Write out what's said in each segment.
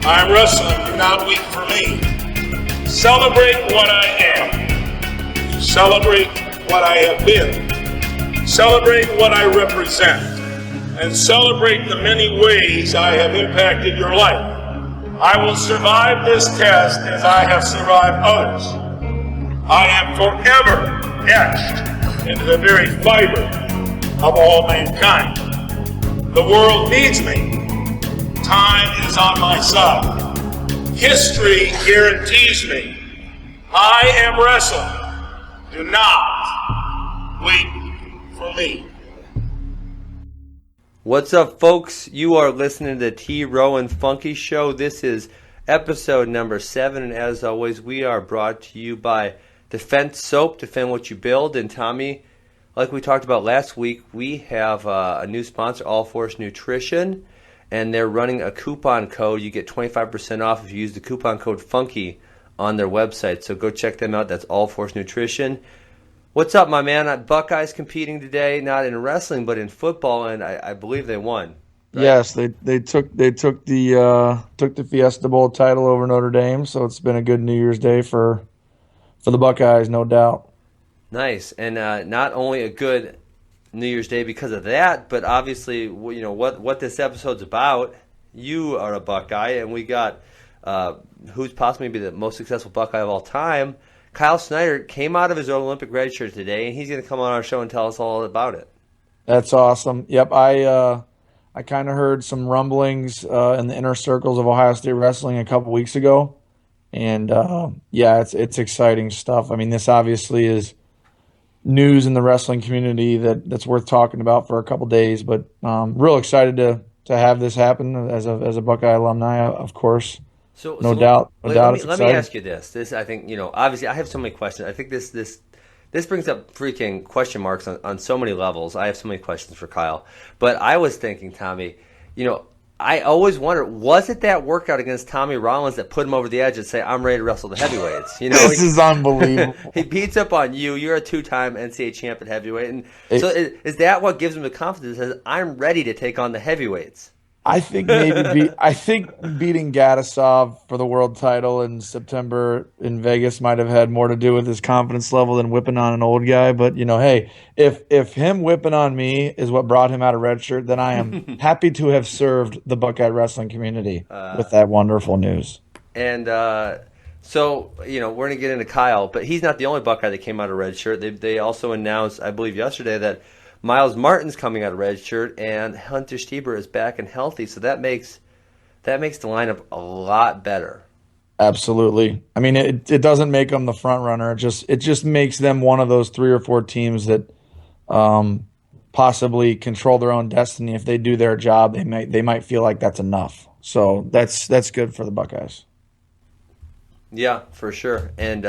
I'm wrestling, do not weep for me. Celebrate what I am. Celebrate what I have been. Celebrate what I represent. And celebrate the many ways I have impacted your life. I will survive this test as I have survived others. I am forever etched into the very fiber of all mankind. The world needs me. Time is on my side. History guarantees me. I am wrestling. Do not wait for me. What's up, folks? You are listening to the T. Rowan Funky Show. This is episode number 7, and as always, we are brought to you by Defense Soap. Defend what you build. And Tommy, like we talked about last week, we have a new sponsor, All Force Nutrition, and they're running a coupon code. You get 25% off if you use the coupon code FUNKY on their website. So go check them out. That's All Force Nutrition. What's up, my man? Buckeyes competing today, not in wrestling, but in football, and I believe they won. Right? Yes, they took the Fiesta Bowl title over Notre Dame, so it's been a good New Year's Day for the Buckeyes, no doubt. Nice, and not only a good New Year's Day because of that, but obviously, you know what this episode's about. You are a Buckeye, and we got who's possibly be the most successful Buckeye of all time. Kyle Snyder came out of his Olympic red shirt today, and he's going to come on our show and tell us all about it. That's awesome. Yep, I kind of heard some rumblings in the inner circles of Ohio State wrestling a couple weeks ago, and yeah, it's exciting stuff. I mean, this obviously is news in the wrestling community that's worth talking about for a couple days, but real excited to have this happen as a Buckeye alumni, of course. No doubt. Let me ask you this. I think, obviously I have so many questions. I think this brings up freaking question marks on so many levels. I have so many questions for Kyle. But I was thinking, Tommy, I always wonder, was it that workout against Tommy Rollins that put him over the edge and say, I'm ready to wrestle the heavyweights? This is unbelievable. He beats up on you. You're a 2-time NCAA champ at heavyweight. And so is that what gives him the confidence that says, I'm ready to take on the heavyweights? I think beating Gatisov for the world title in September in Vegas might have had more to do with his confidence level than whipping on an old guy. But hey, if him whipping on me is what brought him out of red shirt, then I am happy to have served the Buckeye wrestling community with that wonderful news. And so we're gonna get into Kyle, but he's not the only Buckeye that came out of red shirt. They also announced, I believe yesterday, that Miles Martin's coming out of red shirt, and Hunter Stieber is back and healthy, so that makes the lineup a lot better. Absolutely. I mean, it doesn't make them the front runner. It just makes them one of those 3 or 4 teams that possibly control their own destiny. If they do their job, they might feel like that's enough. So that's good for the Buckeyes. Yeah, for sure. And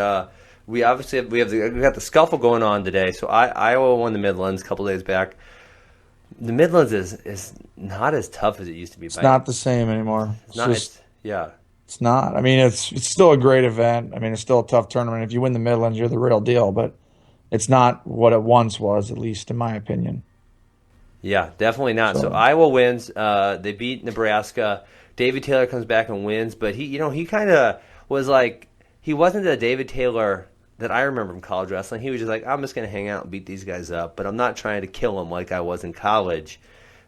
we got the scuffle going on today. So Iowa won the Midlands a couple days back. The Midlands is not as tough as it used to be. It's not the same anymore. It's not. I mean, it's still a great event. I mean, it's still a tough tournament. If you win the Midlands, you're the real deal. But it's not what it once was, at least in my opinion. Yeah, definitely not. So Iowa wins. They beat Nebraska. David Taylor comes back and wins. But he kind of was like, he wasn't the David Taylor that I remember from college wrestling. He was just like, I'm just going to hang out and beat these guys up, but I'm not trying to kill them like I was in college.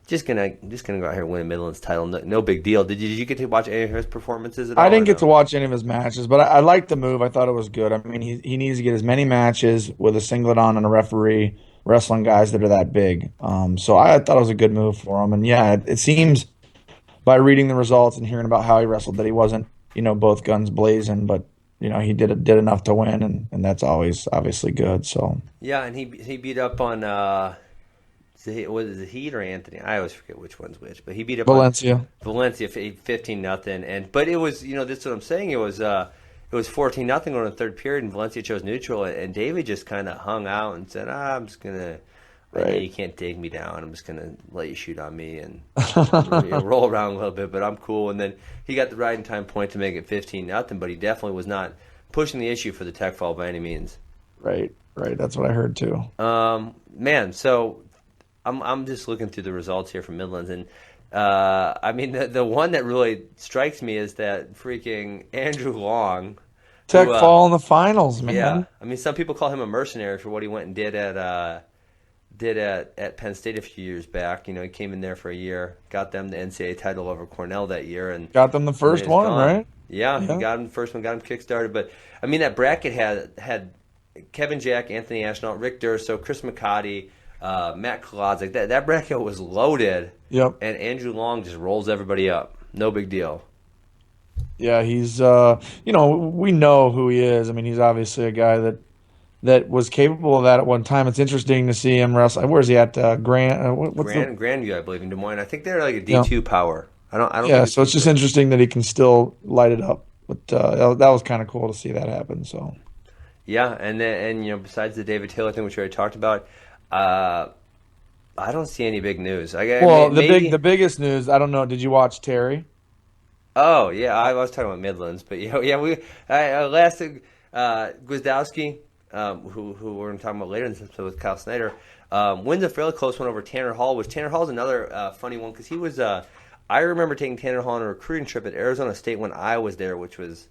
Just gonna go out here and win a Midlands title. No big deal. Did you get to watch any of his performances at all? I didn't get to watch any of his matches, but I liked the move. I thought it was good. I mean, he needs to get as many matches with a singlet on and a referee wrestling guys that are that big. So I thought it was a good move for him. And yeah, it seems by reading the results and hearing about how he wrestled that he wasn't, both guns blazing, but he did enough to win, and that's always obviously good. So yeah, and he beat up on was it Heat or Anthony? I always forget which one's which, but he beat up Valencia 15-0. And but it was this is what I'm saying. It was 14-0 going to the third period, and Valencia chose neutral, and David just kind of hung out and said, I'm just gonna. Right. You can't take me down. I'm just going to let you shoot on me and roll around a little bit, but I'm cool. And then he got the riding time point to make it 15-0, but he definitely was not pushing the issue for the tech fall by any means. Right. That's what I heard too. Man, so I'm just looking through the results here from Midlands, and I mean, the one that really strikes me is that freaking Andrew Long. Tech Who, fall in the finals, yeah, man. I mean, some people call him a mercenary for what he went and did at Penn State a few years back. You know, he came in there for a year, got them the NCAA title over Cornell that year, and Got them the then first he's one, gone. right? Yeah, he Yeah. got him the first one, got him kickstarted. But I mean, that bracket had Kevin Jack, Anthony Ashnault, Rick Durso, Chris McCarty, Matt Kolodzik. That bracket was loaded. Yep. And Andrew Long just rolls everybody up. No big deal. Yeah, he's we know who he is. I mean, he's obviously a guy that was capable of that at one time. It's interesting to see him wrestle. Where's he at? Grant? What's the? Grandview, I believe, in Des Moines. I think they're like a Yeah. D2 power. I don't Yeah, think so it's just interesting that he can still light it up. But that was kind of cool to see that happen. So Yeah, and you know, besides the David Taylor thing, which we already talked about, I don't see any big news. well, Maybe. the biggest news. I don't know. Did you watch Terry? Oh yeah, I was talking about Midlands, but yeah, last Gwizdowski, who we're going to talk about later in this episode with Kyle Snyder, wins a fairly close one over Tanner Hall. Which Tanner Hall's another funny one because he was. I remember taking Tanner Hall on a recruiting trip at Arizona State when I was there, which was,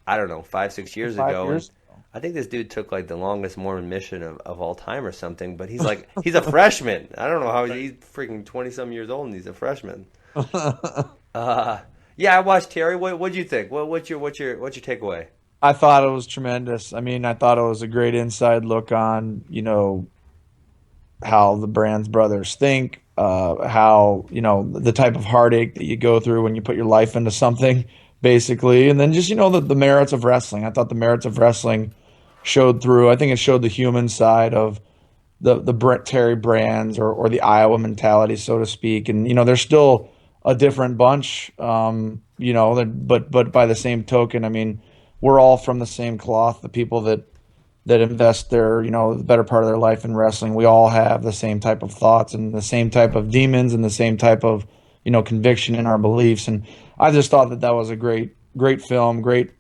I don't know, 5-6 years ago. And I think this dude took like the longest Mormon mission of all time or something. But he's like he's a freshman. I don't know how he's freaking 20-some years old and he's a freshman. Yeah, I watched Terry. What'd you think? What's your takeaway? I thought it was tremendous. I mean, I thought it was a great inside look on, how the Brands brothers think, how, the type of heartache that you go through when you put your life into something, basically. And then just, the merits of wrestling. I thought the merits of wrestling showed through. I think it showed the human side of the Brett Terry Brands or the Iowa mentality, so to speak. And, they're still a different bunch, but by the same token, I mean, we're all from the same cloth. The people that invest their, the better part of their life in wrestling, we all have the same type of thoughts and the same type of demons and the same type of, conviction in our beliefs. And I just thought that was a great film, great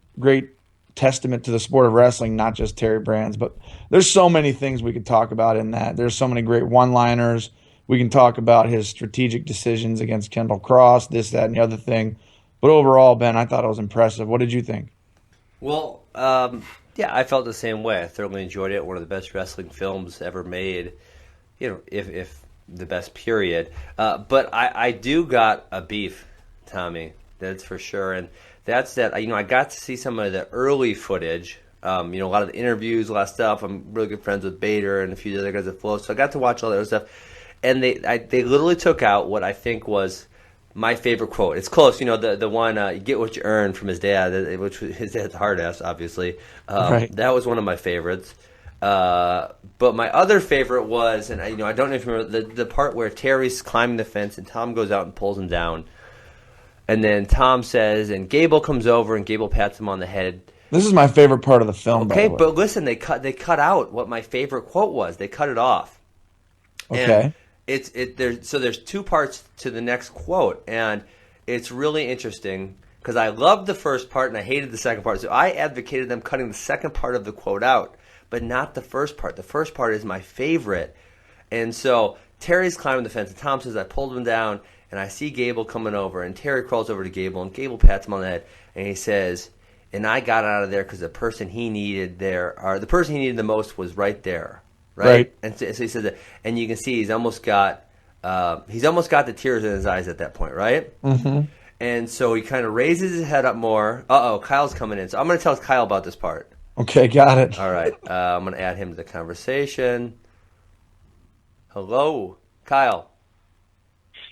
testament to the sport of wrestling, not just Terry Brands, but there's so many things we could talk about in that. There's so many great one-liners. We can talk about his strategic decisions against Kendall Cross, this, that, and the other thing. But overall, Ben, I thought it was impressive. What did you think? Well, yeah, I felt the same way. I thoroughly enjoyed it. One of the best wrestling films ever made, if the best period. But I do got a beef, Tommy, that's for sure. And that's that, I got to see some of the early footage, a lot of the interviews, a lot of stuff. I'm really good friends with Bader and a few other guys at Flow. So I got to watch all that other stuff. And they literally took out what I think was my favorite quote. It's close, the one, you get what you earn from his dad, which was his dad's hard ass, obviously. Right. That was one of my favorites. But my other favorite was, and I don't know if you remember, the part where Terry's climbing the fence and Tom goes out and pulls him down. And then Tom says, and Gable comes over and Gable pats him on the head. This is my favorite part of the film, by Okay, the way. but listen, they cut out what my favorite quote was. They cut it off. Okay. And there's two parts to the next quote, and it's really interesting because I loved the first part and I hated the second part. So I advocated them cutting the second part of the quote out, but not the first part. The first part is my favorite. And so Terry's climbing the fence, and Tom says, I pulled him down, and I see Gable coming over, and Terry crawls over to Gable, and Gable pats him on the head, and he says, and I got out of there because the person he needed the most was right there. Right? And so he said that, and you can see he's almost got the tears in his eyes at that point, right? Mm-hmm. And so he kind of raises his head up more. Kyle's coming in. So I'm going to tell Kyle about this part. Okay, got it. All right. I'm going to add him to the conversation. Hello, Kyle.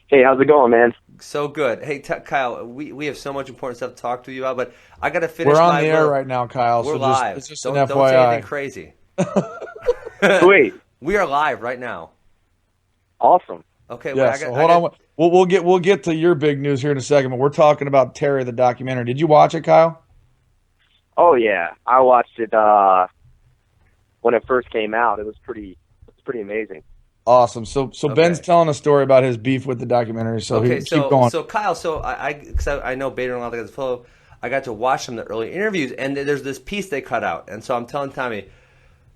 Hey, how's it going, man? So good. Hey, Kyle, we have so much important stuff to talk to you about, but I got to finish. We're on the air right now, Kyle. We're so live. It's just don't an say FYI. anything crazy. Wait. We are live right now. Awesome. Okay. Yeah. So hold on. We'll get to your big news here in a second, but we're talking about Terry the documentary. Did you watch it, Kyle? Oh yeah, I watched it when it first came out. It was pretty amazing. Awesome. So Okay. Ben's telling a story about his beef with the documentary. So keep going. So Kyle, because I know Bader and a lot of the guys follow, I got to watch some of the early interviews, and there's this piece they cut out, and so I'm telling Tommy,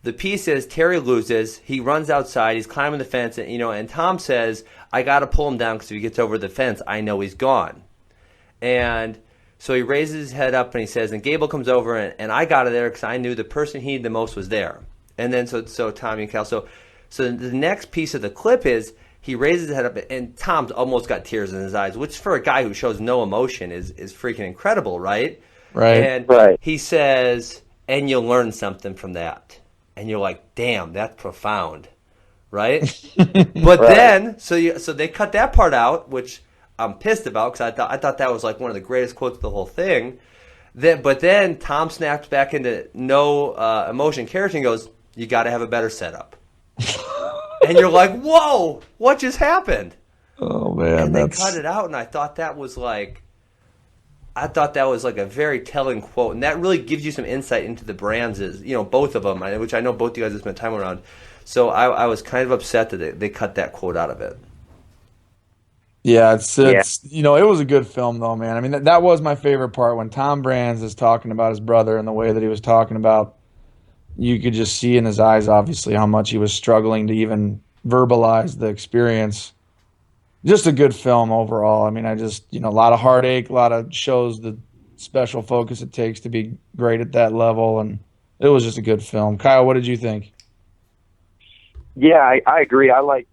the piece is Terry loses. He runs outside. He's climbing the fence, and and Tom says, "I got to pull him down because if he gets over the fence, I know he's gone." And so he raises his head up and he says, and Gable comes over, and I got it there because I knew the person he needed the most was there. And then so Tommy and Cal. So the next piece of the clip is he raises his head up, and Tom's almost got tears in his eyes, which for a guy who shows no emotion is freaking incredible, right? Right. And he says, and you'll learn something from that. And you're like, damn, that's profound, right? But then, so they cut that part out, which I'm pissed about because I thought that was like one of the greatest quotes of the whole thing. But then Tom snaps back into no emotion character and goes, "You got to have a better setup." And you're like, "Whoa, what just happened?" Oh man, and they cut it out, and I thought that was like a very telling quote, and that really gives you some insight into the brands, both of them, which I know both you guys have spent time around. So I was kind of upset that they cut that quote out of it. Yeah, it's it was a good film though, man. I mean, that was my favorite part when Tom Brands is talking about his brother and the way that he was talking about. You could just see in his eyes, obviously, how much he was struggling to even verbalize the experience. Just a good film overall. I mean, a lot of heartache, a lot of shows the special focus it takes to be great at that level, and it was just a good film. Kyle, what did you think? Yeah, I agree. I liked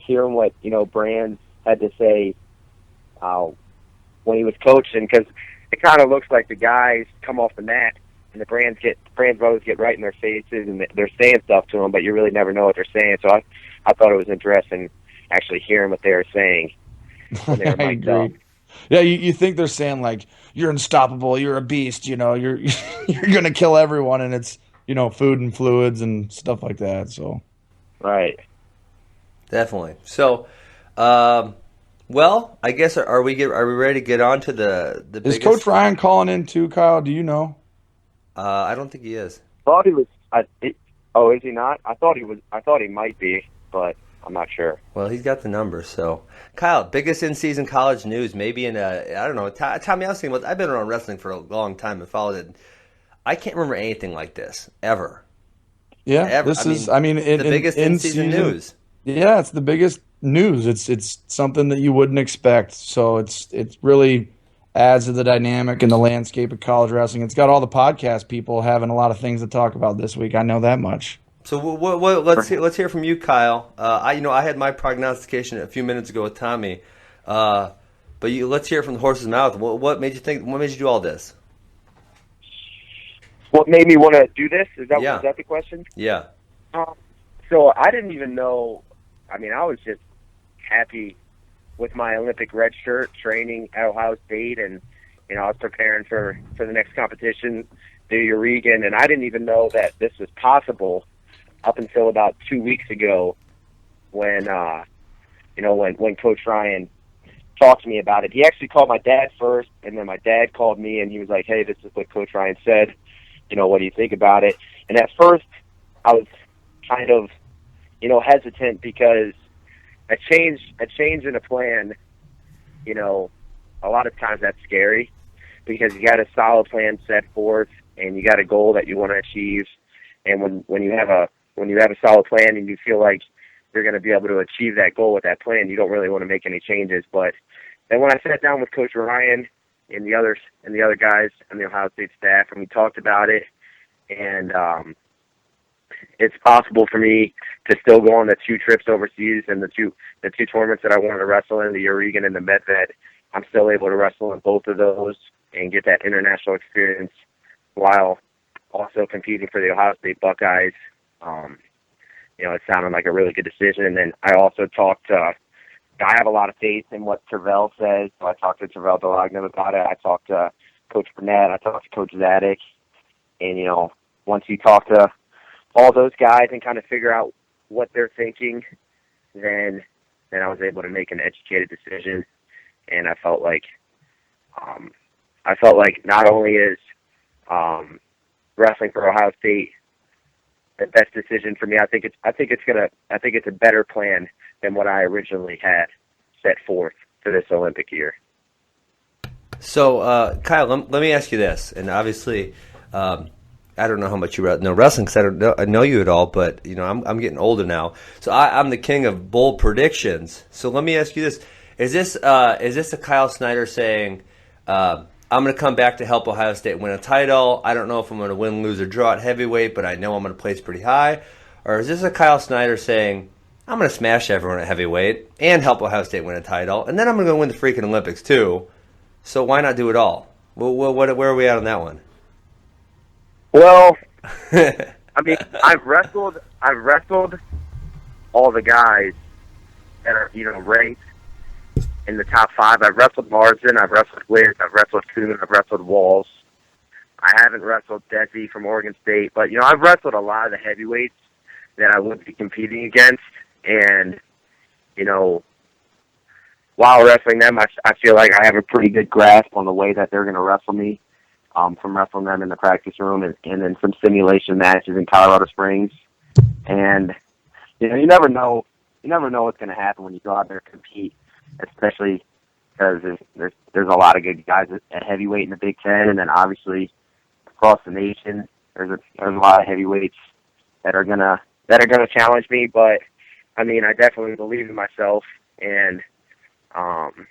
hearing what Brands had to say when he was coaching, because it kind of looks like the guys come off the mat and the Brands brothers get right in their faces and they're saying stuff to them, but you really never know what they're saying. So I thought it was interesting actually hearing what they were saying when they were mic'd up. Yeah, you think they're saying like you're unstoppable, you're a beast, you're you're gonna kill everyone, and it's food and fluids and stuff like that. So right. Definitely. So, well, I guess are we ready to get on to the Is biggest... Coach Ryan calling in too, Kyle? Do you know? I don't think he is. Thought he was. Is he not? I thought he was. I thought he might be, but I'm not sure. Well, he's got the number. So, Kyle, biggest in-season college news, maybe in I don't know. Tommy, I was thinking, I've been around wrestling for a long time and followed it. I can't remember anything like this ever. Yeah, ever. The biggest in-season news. Yeah, it's the biggest news. It's something that you wouldn't expect. So it really adds to the dynamic and the landscape of college wrestling. It's got all the podcast people having a lot of things to talk about this week. I know that much. So let's hear from you, Kyle. I had my prognostication a few minutes ago with Tommy, but let's hear it from the horse's mouth. What made you think? What made you do all this? What made me want to do this? Is that the question? Yeah. So I didn't even know. I mean, I was just happy with my Olympic red shirt training at Ohio State, and I was preparing for the next competition, the Eureka, and I didn't even know that this was possible up until about 2 weeks ago, when when Coach Ryan talked to me about it. He actually called my dad first, and then my dad called me, and he was like, "Hey, this is what Coach Ryan said. What do you think about it?" And at first, I was kind of hesitant, because a change in a plan, a lot of times that's scary, because you got a solid plan set forth and you got a goal that you want to achieve. And when you have a solid plan and you feel like you're going to be able to achieve that goal with that plan, you don't really want to make any changes. But then when I sat down with Coach Ryan and the other guys on the Ohio State staff, and we talked about it, and it's possible for me to still go on the 2 trips overseas and the two tournaments that I wanted to wrestle in, the Eureka and the Medved. I'm still able to wrestle in both of those and get that international experience while also competing for the Ohio State Buckeyes. It sounded like a really good decision. And then I also talked I have a lot of faith in what Tervel says. So I talked to Tervel Delagna about it. I talked to Coach Burnett. I talked to Coach Zadig. And, once you talk to all those guys and kind of figure out what they're thinking, then I was able to make an educated decision. And I felt like not only is wrestling for Ohio State the best decision for me, I think it's a better plan than what I originally had set forth for this Olympic year. So, Kyle, let me ask you this, and obviously, I don't know how much you know wrestling because I know you at all, but I'm getting older now, so I'm the king of bold predictions. So let me ask you this: Is this a Kyle Snyder saying, "I'm going to come back to help Ohio State win a title. I don't know if I'm going to win, lose, or draw at heavyweight, but I know I'm going to place pretty high"? Or is this a Kyle Snyder saying, "I'm going to smash everyone at heavyweight and help Ohio State win a title, and then I'm going to go win the freaking Olympics too. So why not do it all?" Where are we at on that one? Well, I mean, I've wrestled all the guys that are, ranked in the top 5. I've wrestled Marsden, I've wrestled Wiz, I've wrestled Kuhn, I've wrestled Walls. I haven't wrestled Desi from Oregon State, but, I've wrestled a lot of the heavyweights that I would be competing against, and, while wrestling them, I feel like I have a pretty good grasp on the way that they're going to wrestle me, from wrestling them in the practice room and then some simulation matches in Colorado Springs. And, you never know what's going to happen when you go out there and compete, especially because there's a lot of good guys at heavyweight in the Big Ten, and then obviously across the nation, there's a lot of heavyweights that are gonna challenge me. But I mean, I definitely believe in myself, and I'm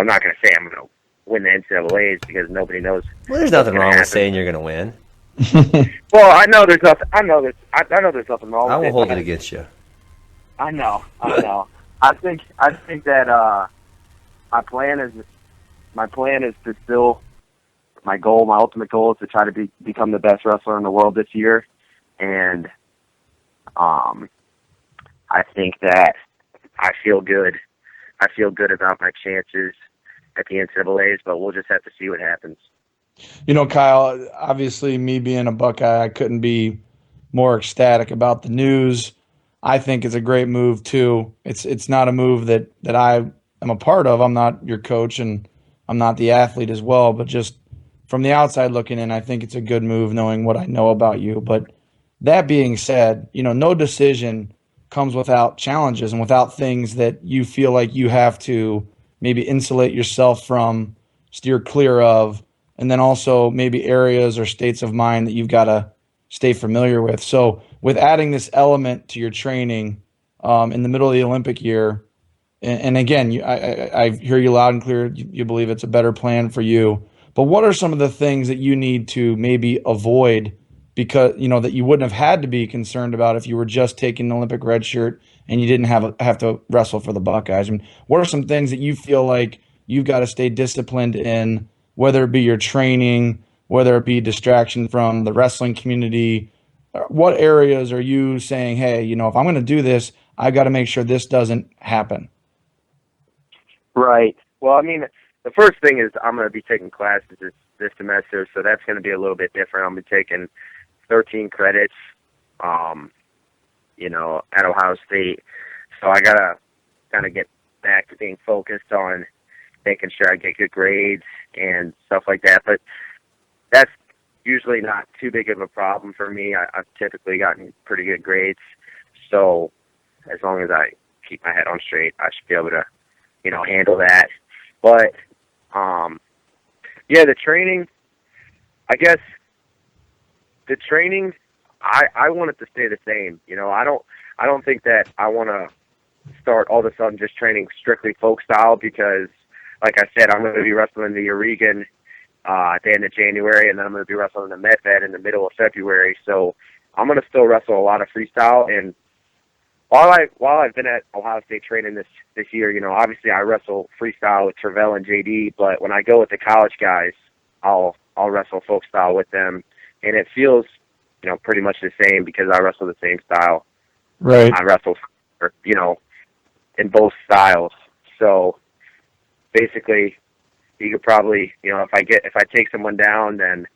not gonna say I'm gonna win the NCAAs because nobody knows. Well, there's nothing wrong with saying you're gonna win. Well, I know there's nothing. I know there's nothing wrong. I with won't it, hold it against you. I know. I think that my plan is to still, my ultimate goal is to try to become the best wrestler in the world this year, and I think that I feel good. I feel good about my chances at the NCAAs, but we'll just have to see what happens. Kyle, obviously me being a Buckeye, I couldn't be more ecstatic about the news. I think it's a great move too. It's not a move that I am a part of. I'm not your coach and I'm not the athlete as well, but just from the outside looking in, I think it's a good move knowing what I know about you. But that being said, no decision comes without challenges and without things that you feel like you have to maybe insulate yourself from, steer clear of, and then also maybe areas or states of mind that you've got to stay familiar with. So with adding this element to your training in the middle of the Olympic year, and again, I hear you loud and clear, you believe it's a better plan for you, but what are some of the things that you need to maybe avoid because, that you wouldn't have had to be concerned about if you were just taking an Olympic red shirt and you didn't have to wrestle for the Buckeyes? I mean, what are some things that you feel like you've got to stay disciplined in, whether it be your training, whether it be distraction from the wrestling community? What areas are you saying, hey, if I'm going to do this, I've got to make sure this doesn't happen? Right. Well, I mean, the first thing is I'm going to be taking classes this semester, so that's going to be a little bit different. I'm going to be taking 13 credits, at Ohio State. So I got to kind of get back to being focused on making sure I get good grades and stuff like that. But that's usually not too big of a problem for me. I've typically gotten pretty good grades. So as long as I keep my head on straight, I should be able to, handle that. But, the training, I guess the training, I want it to stay the same. I don't think that I want to start all of a sudden just training strictly folk style because, like I said, I'm going to be wrestling the Oregon at the end of January, and then I'm going to be wrestling the MedVed in the middle of February. So I'm going to still wrestle a lot of freestyle. And while I've been at Ohio State training this year, obviously I wrestle freestyle with Tervel and JD, but when I go with the college guys, I'll wrestle folk style with them, and it feels pretty much the same because I wrestle the same style. Right. I wrestle, in both styles. So basically, you could probably, if I take someone down, then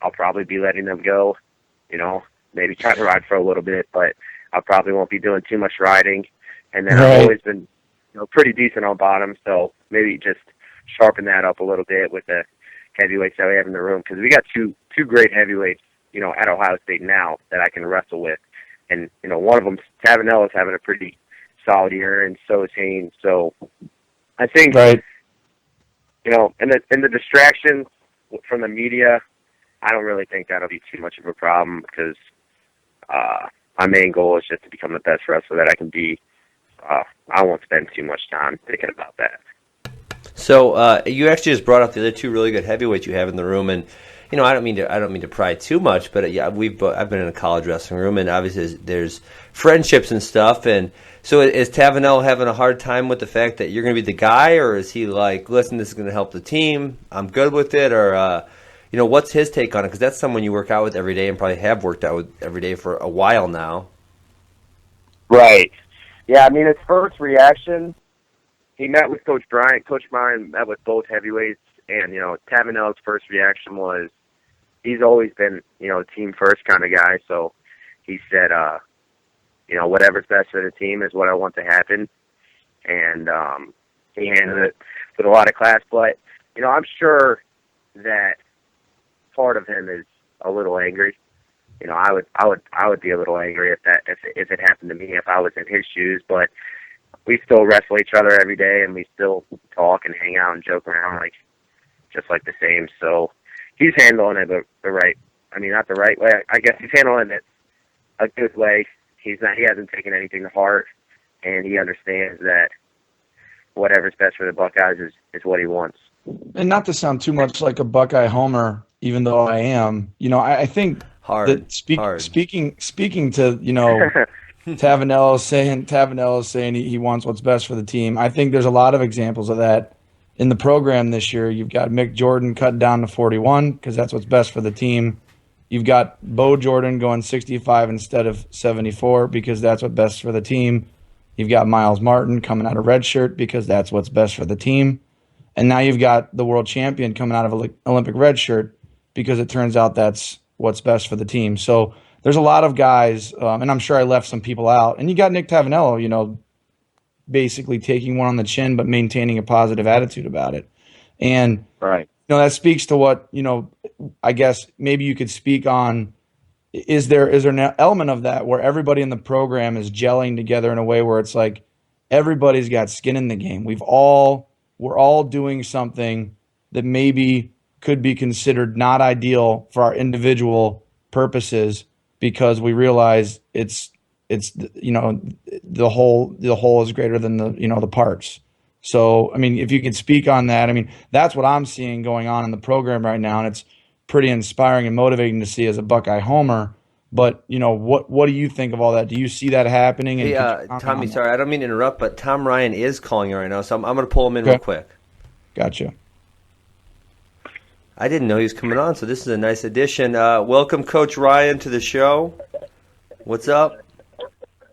I'll probably be letting them go. Maybe try to ride for a little bit, but I probably won't be doing too much riding. And then I've always been, pretty decent on bottom, so maybe just sharpen that up a little bit with the heavyweights that we have in the room, because we got two great heavyweights, at Ohio State now that I can wrestle with. And, one of them, Tavanella, is having a pretty solid year, and so is Haynes. So I think, right. and the distractions from the media, I don't really think that'll be too much of a problem because my main goal is just to become the best wrestler that I can be. I won't spend too much time thinking about that. So you actually just brought up the other two really good heavyweights you have in the room, and I don't mean to pry too much, but I've been in a college wrestling room, and obviously there's friendships and stuff. And so is Tavanello having a hard time with the fact that you're going to be the guy, or is he like, listen, this is going to help the team, I'm good with it, or what's his take on it? Because that's someone you work out with every day and probably have worked out with every day for a while now. Right. Yeah, I mean, his first reaction, he met with Coach Bryant. Coach Bryant met with both heavyweights, and, Tavanello's first reaction was, he's always been, a team first kind of guy, so he said, whatever's best for the team is what I want to happen, and he handled it with a lot of class, but, I'm sure that part of him is a little angry. I would be a little angry if it happened to me, if I was in his shoes, but we still wrestle each other every day, and we still talk and hang out and joke around just like the same. So he's handling it the right. I mean, not the right way. I guess he's handling it a good way. He hasn't taken anything to heart, and he understands that whatever's best for the Buckeyes is what he wants. And not to sound too much like a Buckeye homer, even though I am, I think that speaking to Tavanello saying he wants what's best for the team. I think there's a lot of examples of that in the program this year. You've got Mick Jordan cut down to 41 because that's what's best for the team. You've got Bo Jordan going 65 instead of 74 because that's what's best for the team. You've got Miles Martin coming out of redshirt because that's what's best for the team. And now you've got the world champion coming out of Olympic redshirt because it turns out that's what's best for the team. So there's a lot of guys, and I'm sure I left some people out. And you got Nick Tavanello, basically taking one on the chin but maintaining a positive attitude about it. And right. That speaks to what, I guess maybe you could speak on. Is there an element of that where everybody in the program is gelling together in a way where it's like everybody's got skin in the game? We're all doing something that maybe could be considered not ideal for our individual purposes because we realize it's the whole is greater than the parts. So, I mean, if you could speak on that, I mean, that's what I'm seeing going on in the program right now, and it's pretty inspiring and motivating to see as a Buckeye homer. But, what do you think of all that? Do you see that happening? Hey, Tommy, sorry, I don't mean to interrupt, but Tom Ryan is calling you right now, so I'm going to pull him in real quick. Gotcha. I didn't know he was coming on, so this is a nice addition. Welcome, Coach Ryan, to the show. What's up?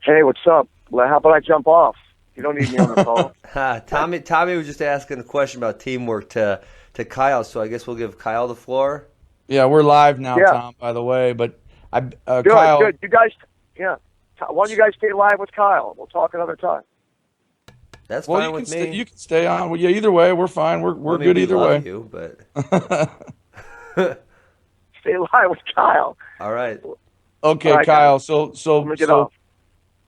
Hey, what's up? Well, how about I jump off? You don't need me on the phone. Tommy was just asking a question about teamwork to Kyle, so I guess we'll give Kyle the floor. Yeah, we're live now, Tom, by the way. But Kyle, good. You guys, why don't you guys stay live with Kyle? We'll talk another time. That's fine with me. You can stay on. Well, yeah, either way, we're fine. We're good either way. You, but stay live with Kyle. All right. Okay, all right, Kyle. guys. So I'm gonna get off.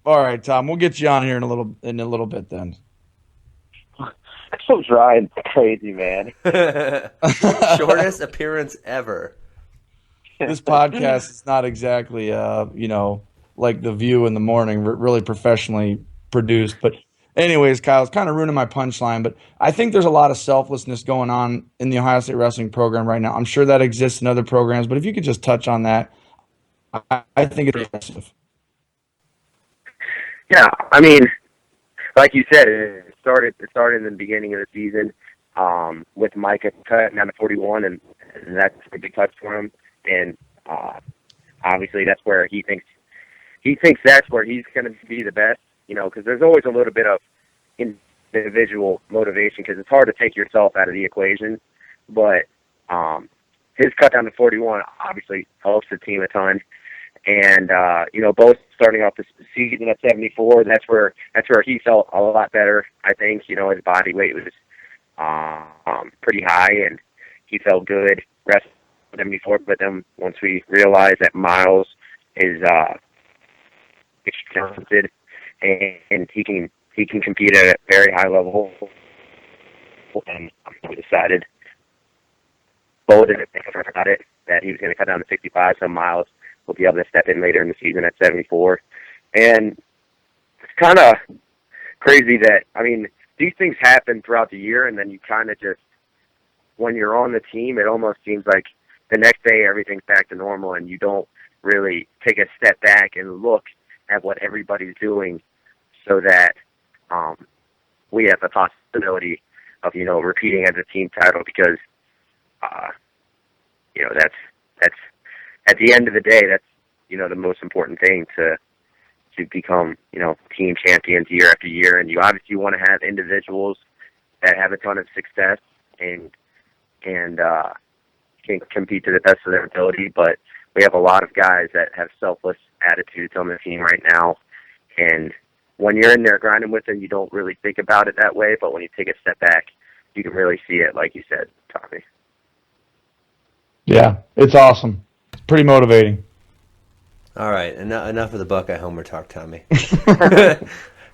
All right, Tom. We'll get you on here in a little bit then. So dry and crazy, man. Shortest appearance ever. This podcast is not exactly, like The View in the morning, really professionally produced. But anyways, Kyle, it's kind of ruining my punchline. But I think there's a lot of selflessness going on in the Ohio State wrestling program right now. I'm sure that exists in other programs. But if you could just touch on that, I think it's impressive. Yeah, I mean, like you said, it started in the beginning of the season with Micah cutting down to 41, and that's a big touch for him. And obviously, that's where he thinks that's where he's going to be the best. Because there's always a little bit of individual motivation because it's hard to take yourself out of the equation. But his cut down to 41 obviously helps the team a ton. And both starting off the season at 74, that's where he felt a lot better. I think his body weight was pretty high, and he felt good. Rest 74, but then once we realized that Miles is talented and he can compete at a very high level, and we decided both didn't think about it. that he was going to cut down to 65 some miles. We'll be able to step in later in the season at 74. And it's kind of crazy that, I mean, these things happen throughout the year, and then you kind of just, when you're on the team, it almost seems like the next day everything's back to normal, and you don't really take a step back and look at what everybody's doing so that we have the possibility of, repeating as a team title, because, that's at the end of the day, that's, the most important thing to become, team champions year after year. And you obviously want to have individuals that have a ton of success and can compete to the best of their ability. But we have a lot of guys that have selfless attitudes on the team right now. And when you're in there grinding with them, you don't really think about it that way. But when you take a step back, you can really see it, like you said, Tommy. Yeah, it's awesome. It's pretty motivating. All right, enough of the Buckeye Homer talk, Tommy.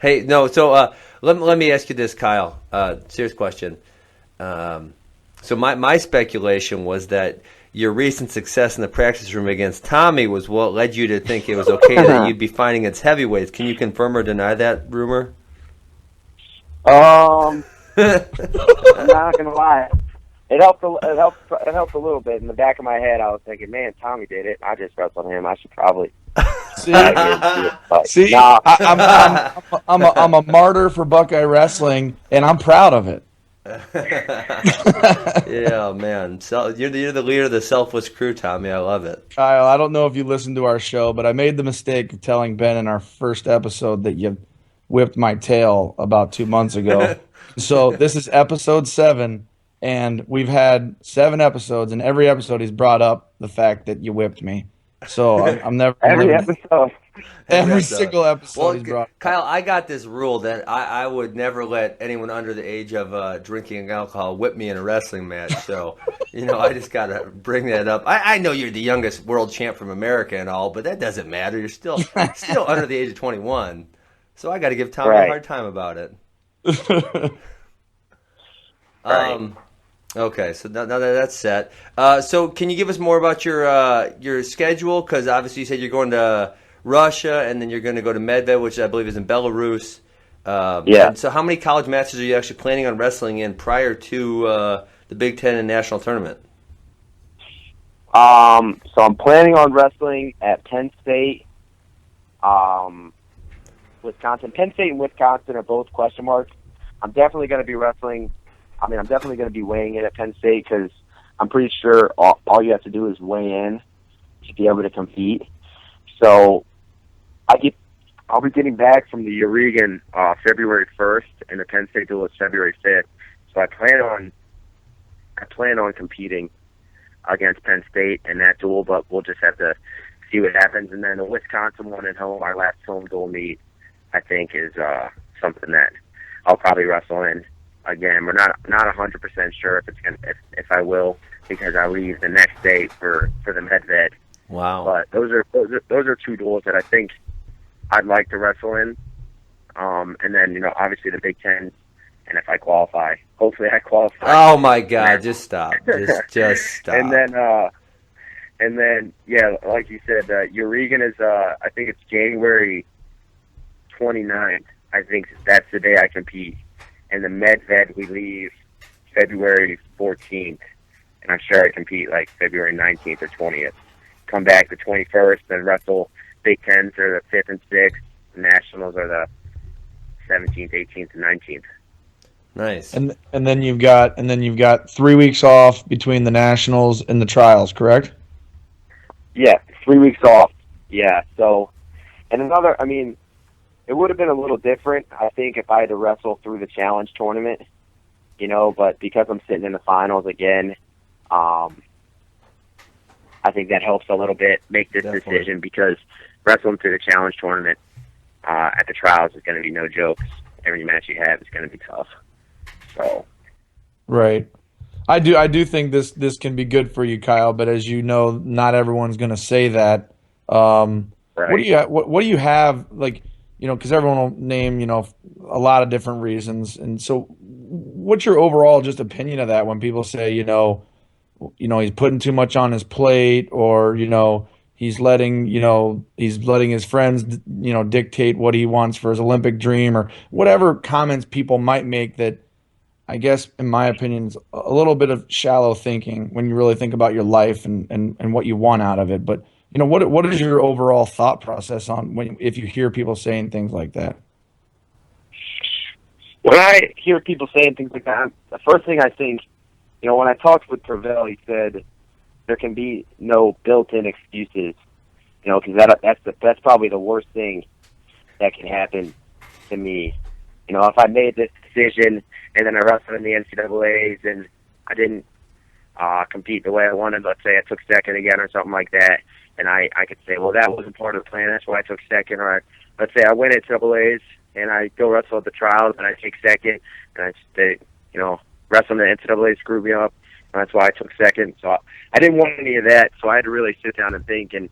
Hey, no, so let me ask you this, Kyle. Serious question. So my speculation was that your recent success in the practice room against Tommy was what led you to think it was okay that you'd be fighting against heavyweights. Can you confirm or deny that rumor? I'm not gonna lie. It helped a little bit. In the back of my head, I was thinking, "Man, Tommy did it. I just wrestled him. I should probably." See, nah. I'm a martyr for Buckeye wrestling, and I'm proud of it. Yeah, man. So you're the leader of the selfless crew, Tommy. I love it. Kyle, I don't know if you listened to our show, but I made the mistake of telling Ben in our first episode that you whipped my tail about 2 months ago. So this is episode 7. And we've had 7 episodes, and every episode he's brought up the fact that you whipped me. So I'm never every episode. Every single episode he's brought up. Kyle, I got this rule that I would never let anyone under the age of drinking alcohol whip me in a wrestling match. So, I just got to bring that up. I know you're the youngest world champ from America and all, but that doesn't matter. You're still under the age of 21. So I got to give Tommy a hard time about it. Right. Okay, so now that that's set. So can you give us more about your schedule? Because obviously you said you're going to Russia, and then you're going to go to Medved, which I believe is in Belarus. Yeah. So how many college matches are you actually planning on wrestling in prior to the Big Ten and national tournament? So I'm planning on wrestling at Penn State, Wisconsin. Penn State and Wisconsin are both question marks. I'm definitely going to be wrestling. I'm definitely going to be weighing in at Penn State, because I'm pretty sure all you have to do is weigh in to be able to compete. So I'll be getting back from the Oregon February 1st, and the Penn State duel is February 5th. So I plan on competing against Penn State in that duel, but we'll just have to see what happens. And then the Wisconsin one at home, our last home duel meet, I think is something that I'll probably wrestle in. Again, we're not 100% sure if I will, because I leave the next day for the Medved. Wow! But those are 2 duels that I think I'd like to wrestle in. And then obviously the Big Ten, and if I qualify, hopefully I qualify. Oh my God! Just stop! Just stop! And then yeah, like you said, Oregon is I think it's January 29th. I think that's the day I compete. And the Medved, we leave February 14th, and I'm sure I compete like February 19th or 20th. Come back the 21st, then wrestle Big Tens are the 5th and 6th. The Nationals are the 17th, 18th, and 19th. Nice. And then you've got 3 weeks off between the Nationals and the trials, correct? Yeah, 3 weeks off. Yeah. So, and it would have been a little different, I think, if I had to wrestle through the challenge tournament, but because I'm sitting in the finals again, I think that helps a little bit make this decision, because wrestling through the challenge tournament at the trials is going to be no joke. Every match you have is going to be tough. So, right. I do think this can be good for you, Kyle, but as you know, not everyone's going to say that. right. What do you have, like, because everyone will name, a lot of different reasons. And so what's your overall just opinion of that when people say, he's putting too much on his plate, or he's letting his friends dictate what he wants for his Olympic dream, or whatever comments people might make that, I guess, in my opinion, is a little bit of shallow thinking when you really think about your life and what you want out of it. But what is your overall thought process on if you hear people saying things like that? When I hear people saying things like that, the first thing I think, when I talked with Tervel, he said there can be no built-in excuses, because that's probably the worst thing that can happen to me. If I made this decision and then I wrestled in the NCAAs and I didn't compete the way I wanted, let's say I took second again or something like that, and I could say, well, that wasn't part of the plan, that's why I took second. Or let's say I win at NCAAs and I go wrestle at the trials and I take second, and wrestling the NCAA screwed me up, and that's why I took second. So I didn't want any of that, so I had to really sit down and think and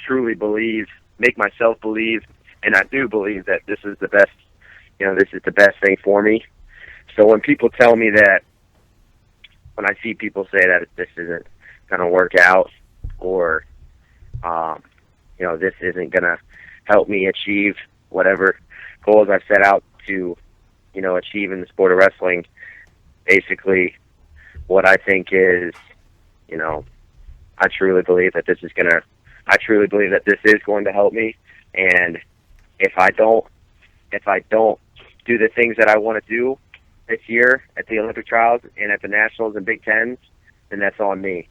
truly believe, make myself believe, and I do believe that this is the best, this is the best thing for me. So when people tell me that, when I see people say that this isn't going to work out, or, this isn't going to help me achieve whatever goals I set out to, achieve in the sport of wrestling, basically what I think is, I truly believe that this is going to help me. And if I don't do the things that I want to do this year at the Olympic trials and at the Nationals and Big Tens, then that's on me.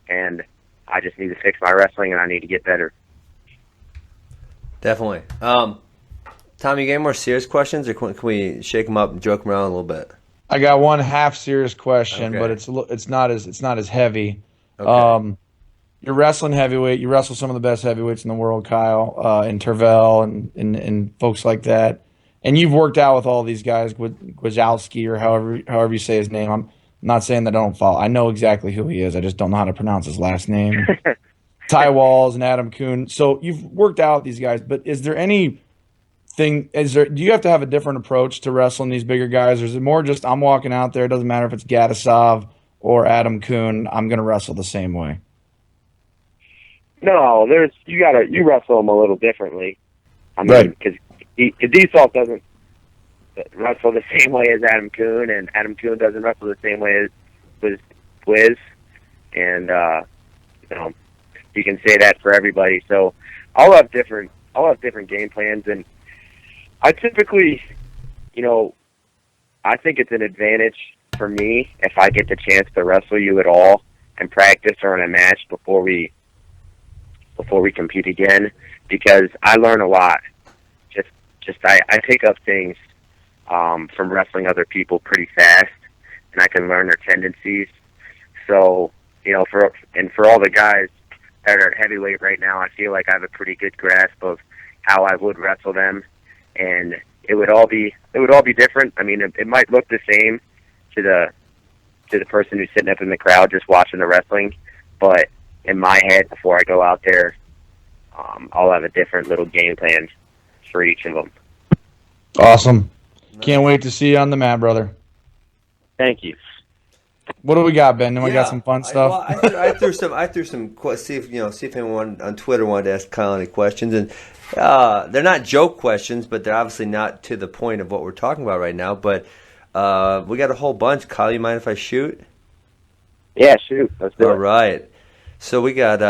And I just need to fix my wrestling, and I need to get better. Definitely. Tom, you got any more serious questions, or can we shake them up and joke them around a little bit? I got one half serious question, Okay. but it's not as heavy. Okay. You're wrestling heavyweight. You wrestle some of the best heavyweights in the world, Kyle, and Tervel and folks like that. And you've worked out with all these guys, Wazowski, or however you say his name. I'm not saying that I don't follow. I know exactly who he is. I just don't know how to pronounce his last name. Ty Walls and Adam Kuhn. So you've worked out with these guys, but is there anything? Do you have to have a different approach to wrestling these bigger guys, or is it more just I'm walking out there? It doesn't matter if it's Gatisov or Adam Kuhn. I'm going to wrestle the same way. No, you wrestle them a little differently. I mean, Right. because Gatisov doesn't wrestle the same way as Adam Kuhn, and Adam Kuhn doesn't wrestle the same way as Wiz, and you can say that for everybody. So I'll have different game plans, and I typically, I think it's an advantage for me if I get the chance to wrestle you at all and practice or in a match before we compete again, because I learn a lot. I pick up things from wrestling other people pretty fast, and I can learn their tendencies. So, for all the guys that are at heavyweight right now, I feel like I have a pretty good grasp of how I would wrestle them, and it would all be different. I mean, it might look the same to the person who's sitting up in the crowd just watching the wrestling, but in my head, before I go out there, I'll have a different little game plan for each of them. Awesome. Can't wait to see you on the mat, brother. Thank you. What do we got, Ben? Then we got some fun stuff. I threw some. See if anyone on Twitter wanted to ask Kyle any questions, and they're not joke questions, but they're obviously not to the point of what we're talking about right now. But we got a whole bunch. Kyle, you mind if I shoot? Yeah, shoot. Let's do it. All right. So we got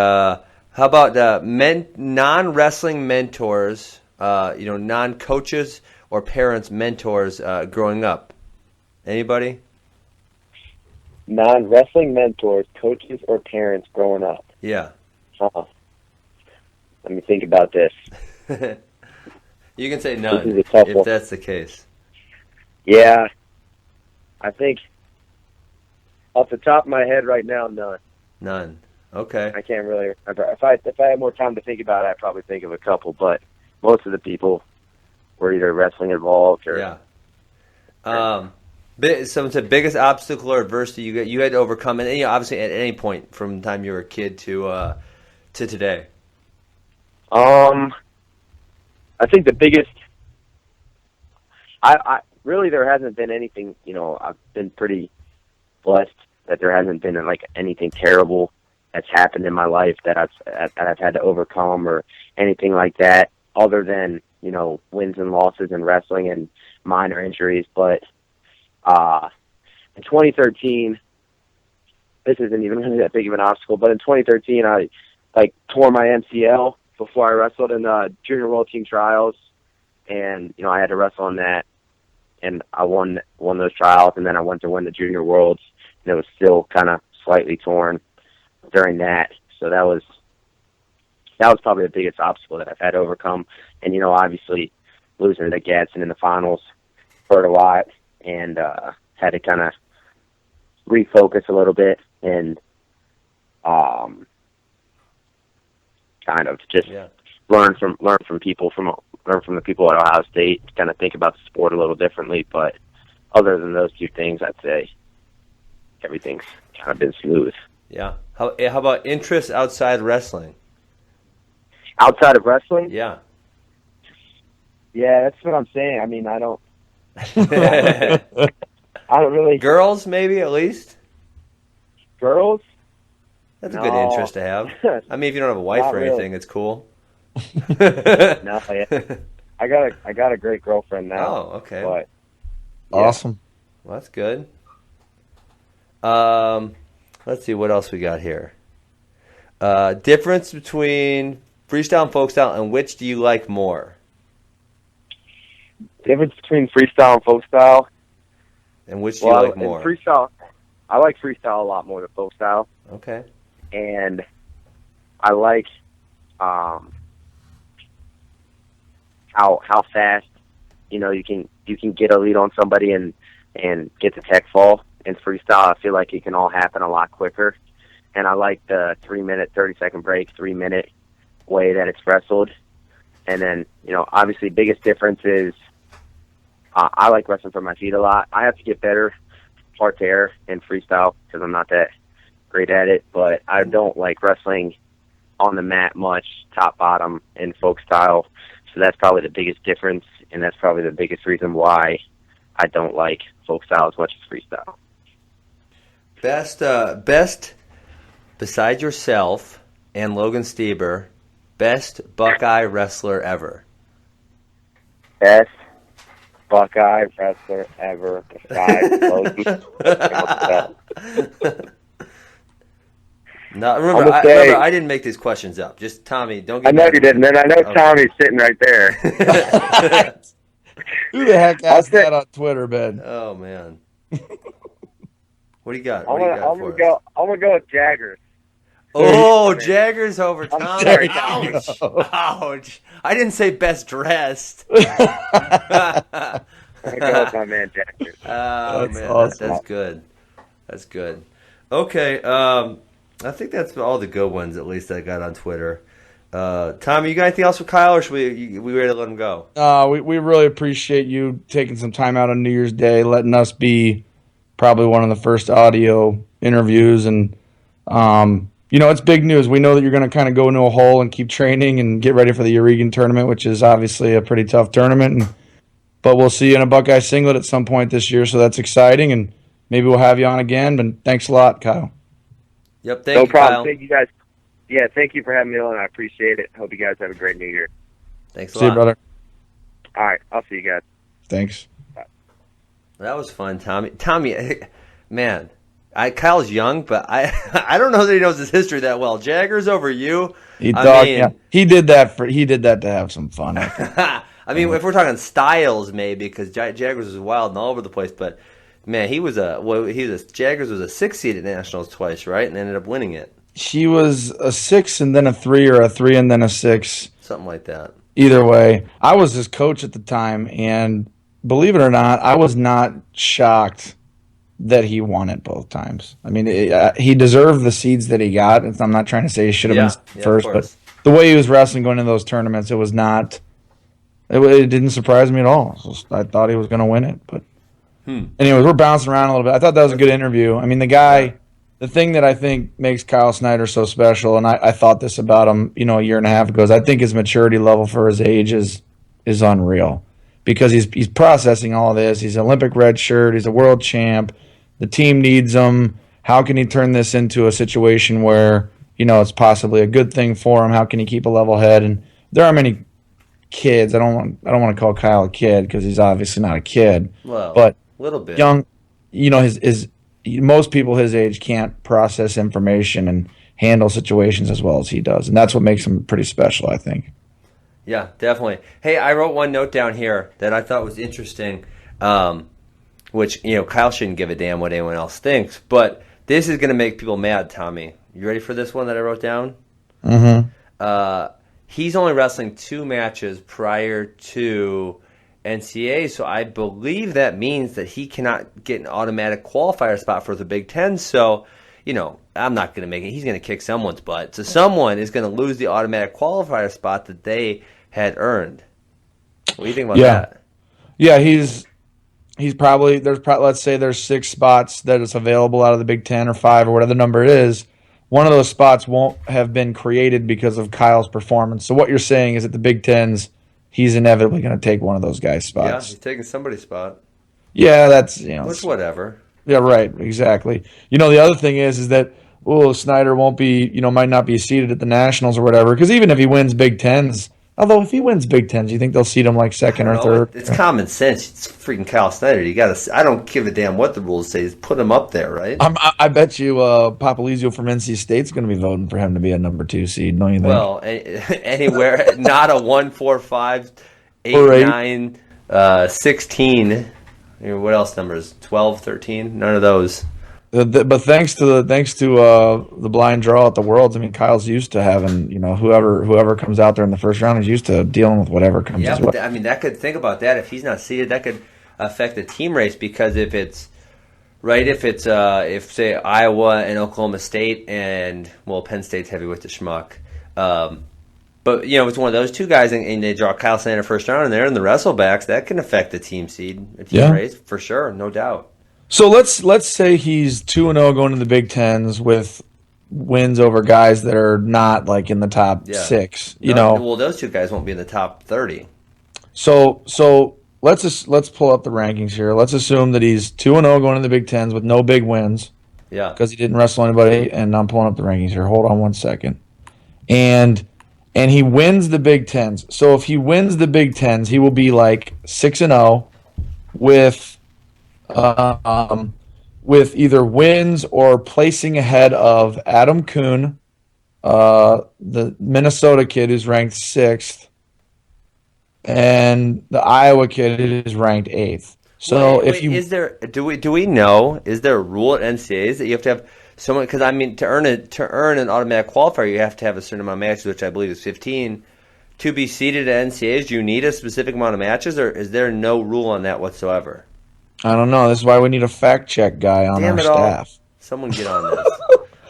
how about non-wrestling mentors, non-coaches or parents mentors growing up? Anybody? Non-wrestling mentors, coaches, or parents growing up? Yeah. Let me think about this. You can say none This is a tough if one. that's the case. Yeah, I think off the top of my head right now, none. None. Okay. I can't really remember. If I had more time to think about it, I'd probably think of a couple, but most of the people were either wrestling involved or... Yeah. Someone said biggest obstacle or adversity you had to overcome, and obviously at any point from the time you were a kid to today. I think the biggest... I really, there hasn't been anything, I've been pretty blessed that there hasn't been like anything terrible that's happened in my life that I've had to overcome or anything like that, other than, you know, wins and losses in wrestling and minor injuries. But in 2013, this isn't even really that big of an obstacle, but in 2013, I like tore my MCL before I wrestled in the Junior World Team Trials, and, you know, I had to wrestle in that, and I won those trials, and then I went to win the Junior Worlds, and it was still kind of slightly torn during that. So that was probably the biggest obstacle that I've had to overcome. And, you know, obviously losing to Gadsden in the finals hurt a lot, and had to kind of refocus a little bit and kind of just learn from the people at Ohio State, to kind of think about the sport a little differently. But other than those two things, I'd say everything's kind of been smooth. Yeah. How about interests outside wrestling? Outside of wrestling? Yeah. Yeah, that's what I'm saying. I mean, I don't really. Girls, maybe, at least? Girls? That's a good interest to have. I mean, if you don't have a wife Not or really. anything, it's cool. No, yeah. I got a great girlfriend now. Oh, okay. But, Awesome. Well, that's good. Let's see what else we got here. Difference between freestyle and folk style, and which do you like more? difference between freestyle and folk style. And which do you like more? Freestyle, I like freestyle a lot more than folk style. Okay. And I like how fast, you know, you can get a lead on somebody and get the tech fall. In freestyle, I feel like it can all happen a lot quicker. And I like the 3-minute, 30-second break, 3-minute way that it's wrestled. And then, you know, obviously biggest difference is I like wrestling from my feet a lot. I have to get better part to air in freestyle because I'm not that great at it. But I don't like wrestling on the mat much, top, bottom, in folk style. So that's probably the biggest difference, and that's probably the biggest reason why I don't like folk style as much as freestyle. Best besides yourself and Logan Stieber, best Buckeye wrestler ever. Best Buckeye wrestler ever besides Logan. No, remember, I didn't make these questions up. Just Tommy, don't get I know mad. you didn't, and I know Okay. Tommy's sitting right there. Who the heck asked that on Twitter, Ben? Oh man. What do you got? I'm What do you got gonna for us? go with Jaggers. Oh, Jaggers over Tommy. sorry, Ouch. Ouch. I didn't say best dressed. I'm gonna go with my man Jaggers. Oh, That's man. awesome. That's good. That's good. Okay. I think that's all the good ones, at least, I got on Twitter. Tommy, you got anything else for Kyle, or should we ready to let him go? We really appreciate you taking some time out on New Year's Day, letting us be probably one of the first audio interviews. And, you know, it's big news. We know that you're going to kind of go into a hole and keep training and get ready for the Oregon tournament, which is obviously a pretty tough tournament. But we'll see you in a Buckeye singlet at some point this year, so that's exciting. And maybe we'll have you on again. But thanks a lot, Kyle. Yep, thank No you, problem. Kyle. Thank you guys. Yeah, thank you for having me on. I appreciate it. Hope you guys have a great New Year. Thanks a See you, lot. brother. All right, I'll see you guys. Thanks. That was fun, Tommy. Tommy, man, Kyle's young, but I don't know that he knows his history that well. Jaggers over you. He did that to have some fun. I think. I mean, if we're talking styles, maybe, because Jaggers was wild and all over the place, but man, Jaggers was a 6 seed at Nationals twice, right, and ended up winning it. He was a 6 and then a 3, or a 3 and then a 6. Something like that. Either way, I was his coach at the time, and believe it or not, I was not shocked that he won it both times. I mean, he deserved the seeds that he got. I'm not trying to say he should have been first, but the way he was wrestling going into those tournaments, it was not. It didn't surprise me at all. I thought he was going to win it, but anyways, we're bouncing around a little bit. I thought that was a good interview. I mean, the guy. The thing that I think makes Kyle Snyder so special, and I thought this about him, you know, a year and a half ago, is I think his maturity level for his age is unreal, because he's processing all of this. He's an Olympic redshirt. He's a world champ. The team needs him. how can he turn this into a situation where, it's possibly a good thing for him? How can he keep a level head? And there are many kids. I don't want to call Kyle a kid because he's obviously not a kid. Well, but a little bit. Young, most people his age can't process information and handle situations as well as he does. And that's what makes him pretty special, I think. Yeah, definitely. Hey, I wrote one note down here that I thought was interesting, which, Kyle shouldn't give a damn what anyone else thinks, but this is going to make people mad, Tommy. You ready for this one that I wrote down? Mm-hmm. He's only wrestling 2 matches prior to NCAA, so I believe that means that he cannot get an automatic qualifier spot for the Big Ten. So, I'm not going to make it. He's going to kick someone's butt. So someone is going to lose the automatic qualifier spot that they had earned. What do you think about that? Yeah, he's probably let's say there's 6 spots that is available out of the Big Ten or 5 or whatever the number it is. One of those spots won't have been created because of Kyle's performance. So what you're saying is that the Big Ten's, he's inevitably going to take one of those guys' spots. Yeah, he's taking somebody's spot. Yeah, that's Which whatever. Yeah, right, exactly. The other thing is that Snyder won't be, might not be seated at the Nationals or whatever. Because even if he wins Big Tens, although if he wins Big Tens, you think they'll seat him like second or third? It's common sense. It's freaking Kyle Snyder. I don't give a damn what the rules say. Just put him up there, right? I bet you Papalizio from NC State's going to be voting for him to be a number 2 seed. Don't you think? Well, anywhere, not a 1, 4, 5, 8, 9, 16. What else numbers? 12, 13? None of those. But thanks to the blind draw at the Worlds, Kyle's used to having whoever comes out there in the first round is used to dealing with whatever comes. Yeah, his way. that could think about that. If he's not seeded, that could affect the team race because if say Iowa and Oklahoma State and Penn State's heavyweight to schmuck, but if it's one of those 2 guys and they draw Kyle Snyder first round and they're in the wrestlebacks, that can affect the team seed, the team race for sure, no doubt. So let's say he's 2-0 going to the Big Tens with wins over guys that are not like in the top 6. Well, those 2 guys won't be in the top 30. So let's pull up the rankings here. Let's assume that he's 2-0 going to the Big Tens with no big wins. Yeah, because he didn't wrestle anybody. And I'm pulling up the rankings here. Hold on one second. And he wins the Big Tens. So if he wins the Big Tens, he will be like 6-0 with either wins or placing ahead of Adam Kuhn, the Minnesota kid who's ranked 6th, and the Iowa kid who's ranked 8th. So do we know, is there a rule at NCAAs that you have to have someone, because to earn an automatic qualifier you have to have a certain amount of matches, which I believe is 15. To be seated at NCAAs, do you need a specific amount of matches, or is there no rule on that whatsoever? I don't know. This is why we need a fact check guy on our staff. Someone get on this.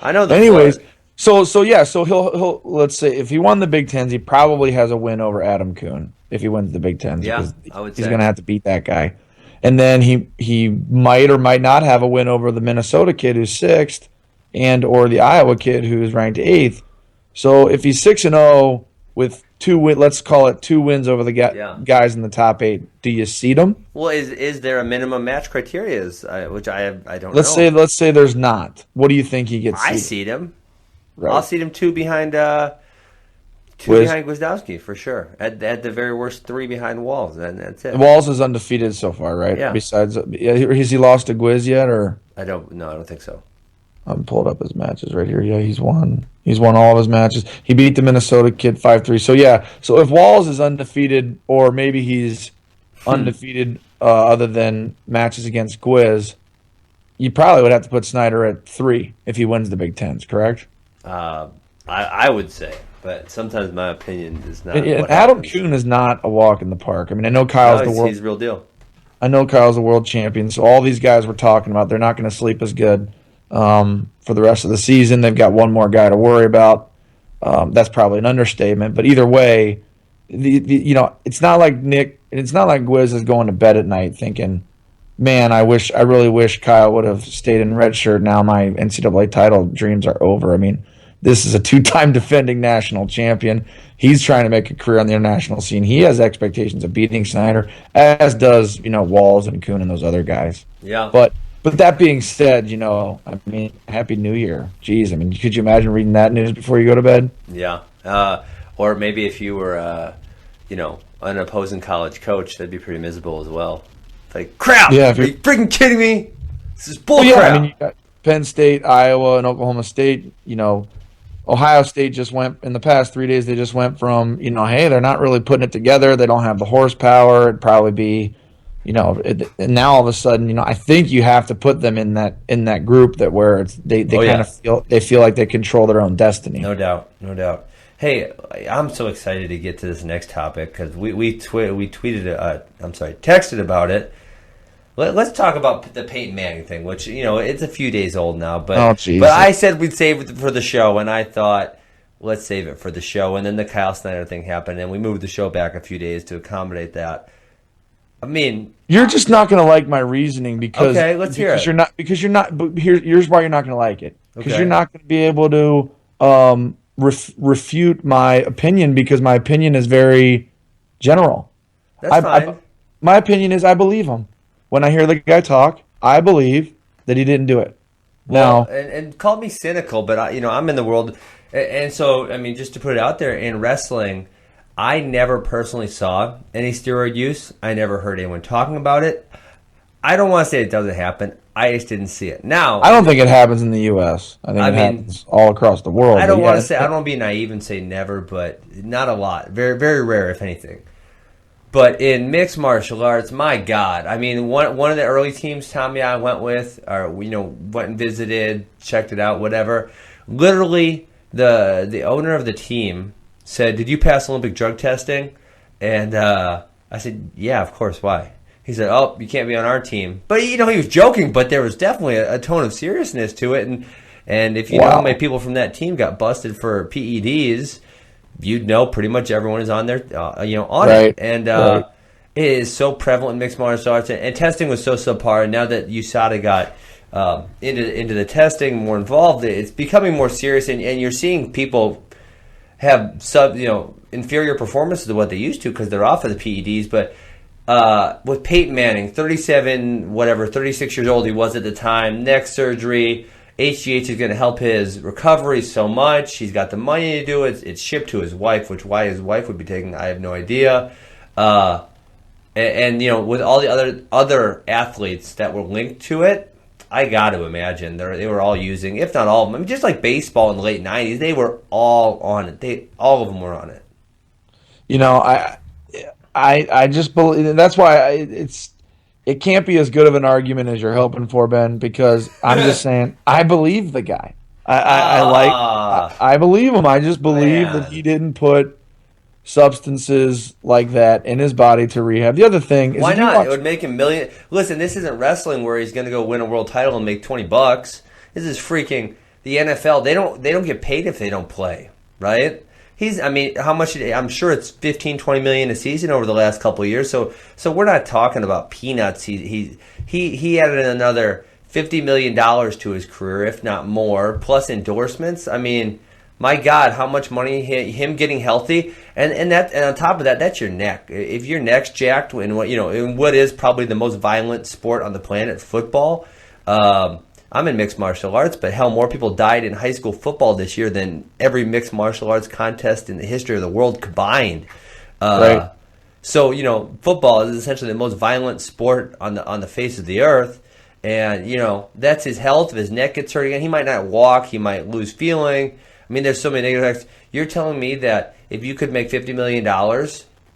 I know. Anyways, so he'll let's say if he won the Big Tens, he probably has a win over Adam Kuhn if he wins the Big Tens. Yeah, I would say he's going to have to beat that guy, and then he might or might not have a win over the Minnesota kid who's 6th, and or the Iowa kid who's ranked 8th. So if he's 6-0 with 2 let's call it 2 wins over the guys in the top 8. Do you seed him? Well, is there a minimum match criteria? Which I don't know. Let's say there's not. What do you think he gets? I seed him. Right. I'll seed him 2 behind behind Gwizdowski for sure. At the very worst, 3 behind Walls, and that's it. Walls is undefeated so far, right? Yeah. Besides, has he lost to Gwiz yet, or? I don't think so. I'm pulling up his matches right here. Yeah, he's won. He's won all of his matches. He beat the Minnesota kid 5-3. So yeah. So if Walls is undefeated, or maybe he's undefeated other than matches against Gwiz, you probably would have to put Snyder at 3 if he wins the Big Tens. Correct? I would say, but sometimes my opinion is not. Adam Kuhn is not a walk in the park. I know Kyle's the world. He's the real deal. I know Kyle's the world champion. So all these guys we're talking about, they're not going to sleep as good. For the rest of the season, they've got one more guy to worry about. That's probably an understatement, but either way, it's not like Gwiz is going to bed at night thinking, "Man, I really wish Kyle would have stayed in redshirt. Now my NCAA title dreams are over." This is a 2-time defending national champion. He's trying to make a career on the international scene. He has expectations of beating Snyder, as does Walls and Kuhn and those other guys. Yeah, but But that being said, I mean, Happy New Year. Jeez, I mean, could you imagine reading that news before you go to bed? Yeah. Or maybe if you were, an opposing college coach, that'd be pretty miserable as well. It's like, crap! Yeah, if Are you're you freaking kidding me? This is bullcrap! Well, yeah, I mean, you got Penn State, Iowa, and Oklahoma State. Ohio State just went in the past 3 days. They just went from hey, they're not really putting it together. They don't have the horsepower. It'd probably be, and now all of a sudden, I think you have to put them in that group that where they kind of feel like they control their own destiny. No doubt, no doubt. Hey, I'm so excited to get to this next topic because texted about it. Let's talk about the Peyton Manning thing, which it's a few days old now. But I said we'd save it for the show, and I thought let's save it for the show. And then the Kyle Snyder thing happened, and we moved the show back a few days to accommodate that. I mean, you're just not going to like my reasoning because okay, let's hear it. You're not. But here's why you're not going to like it because you're not going to be able to refute my opinion because my opinion is very general. That's fine. My opinion is I believe him. When I hear the guy talk, I believe that he didn't do it. Well, and call me cynical, but I'm in the world, and so I mean, just to put it out there, in wrestling, I never personally saw any steroid use. I never heard anyone talking about it. I don't want to say it doesn't happen. I just didn't see it. Now, I don't think it happens in the U.S. I think it happens all across the world. I don't want to be naive and say never, but not a lot. Very, very rare, if anything. But in mixed martial arts, my God, I mean, one of the early teams Tommy and I went with, or went and visited, checked it out, whatever. Literally, the owner of the team said, "Did you pass Olympic drug testing?" And I said, "Yeah, of course. Why?" He said, "Oh, you can't be on our team." But he was joking, but there was definitely a tone of seriousness to it. And if you know how many people from that team got busted for PEDs, you'd know pretty much everyone is on there, on it. And it is so prevalent in mixed martial arts. And testing was so subpar. And now that USADA got into the testing, more involved, it's becoming more serious. And you're seeing people have inferior performances to what they used to because they're off of the PEDs. But with Peyton Manning, 36 years old he was at the time, neck surgery. HGH is going to help his recovery so much. He's got the money to do it. It's shipped to his wife, which why his wife would be taking, I have no idea. And with all the other athletes that were linked to it, I got to imagine they were all using, if not all of them. I mean, just like baseball in the late 90s, they were all on it. All of them were on it. I just believe that's why it can't be as good of an argument as you're hoping for, Ben, because I'm just saying I believe the guy. I believe him. I just believe that he didn't put substances like that in his body to rehab. The other thing is, why not? It would make him million. Listen, this isn't wrestling where he's going to go win a world title and make $20. This is freaking the NFL. They don't get paid if they don't play, right? How much? I'm sure it's $15-20 million a season over the last couple of years. So we're not talking about peanuts. He added another $50 million to his career, if not more, plus endorsements. I mean, my God, how much money him getting healthy, and on top of that, that's your neck. If your neck's jacked in what is probably the most violent sport on the planet, football. I'm in mixed martial arts, but hell, more people died in high school football this year than every mixed martial arts contest in the history of the world combined. Right. So football is essentially the most violent sport on the face of the earth, and that's his health. If his neck gets hurt again, he might not walk. He might lose feeling. I mean, there's so many negative effects. You're telling me that if you could make $50 million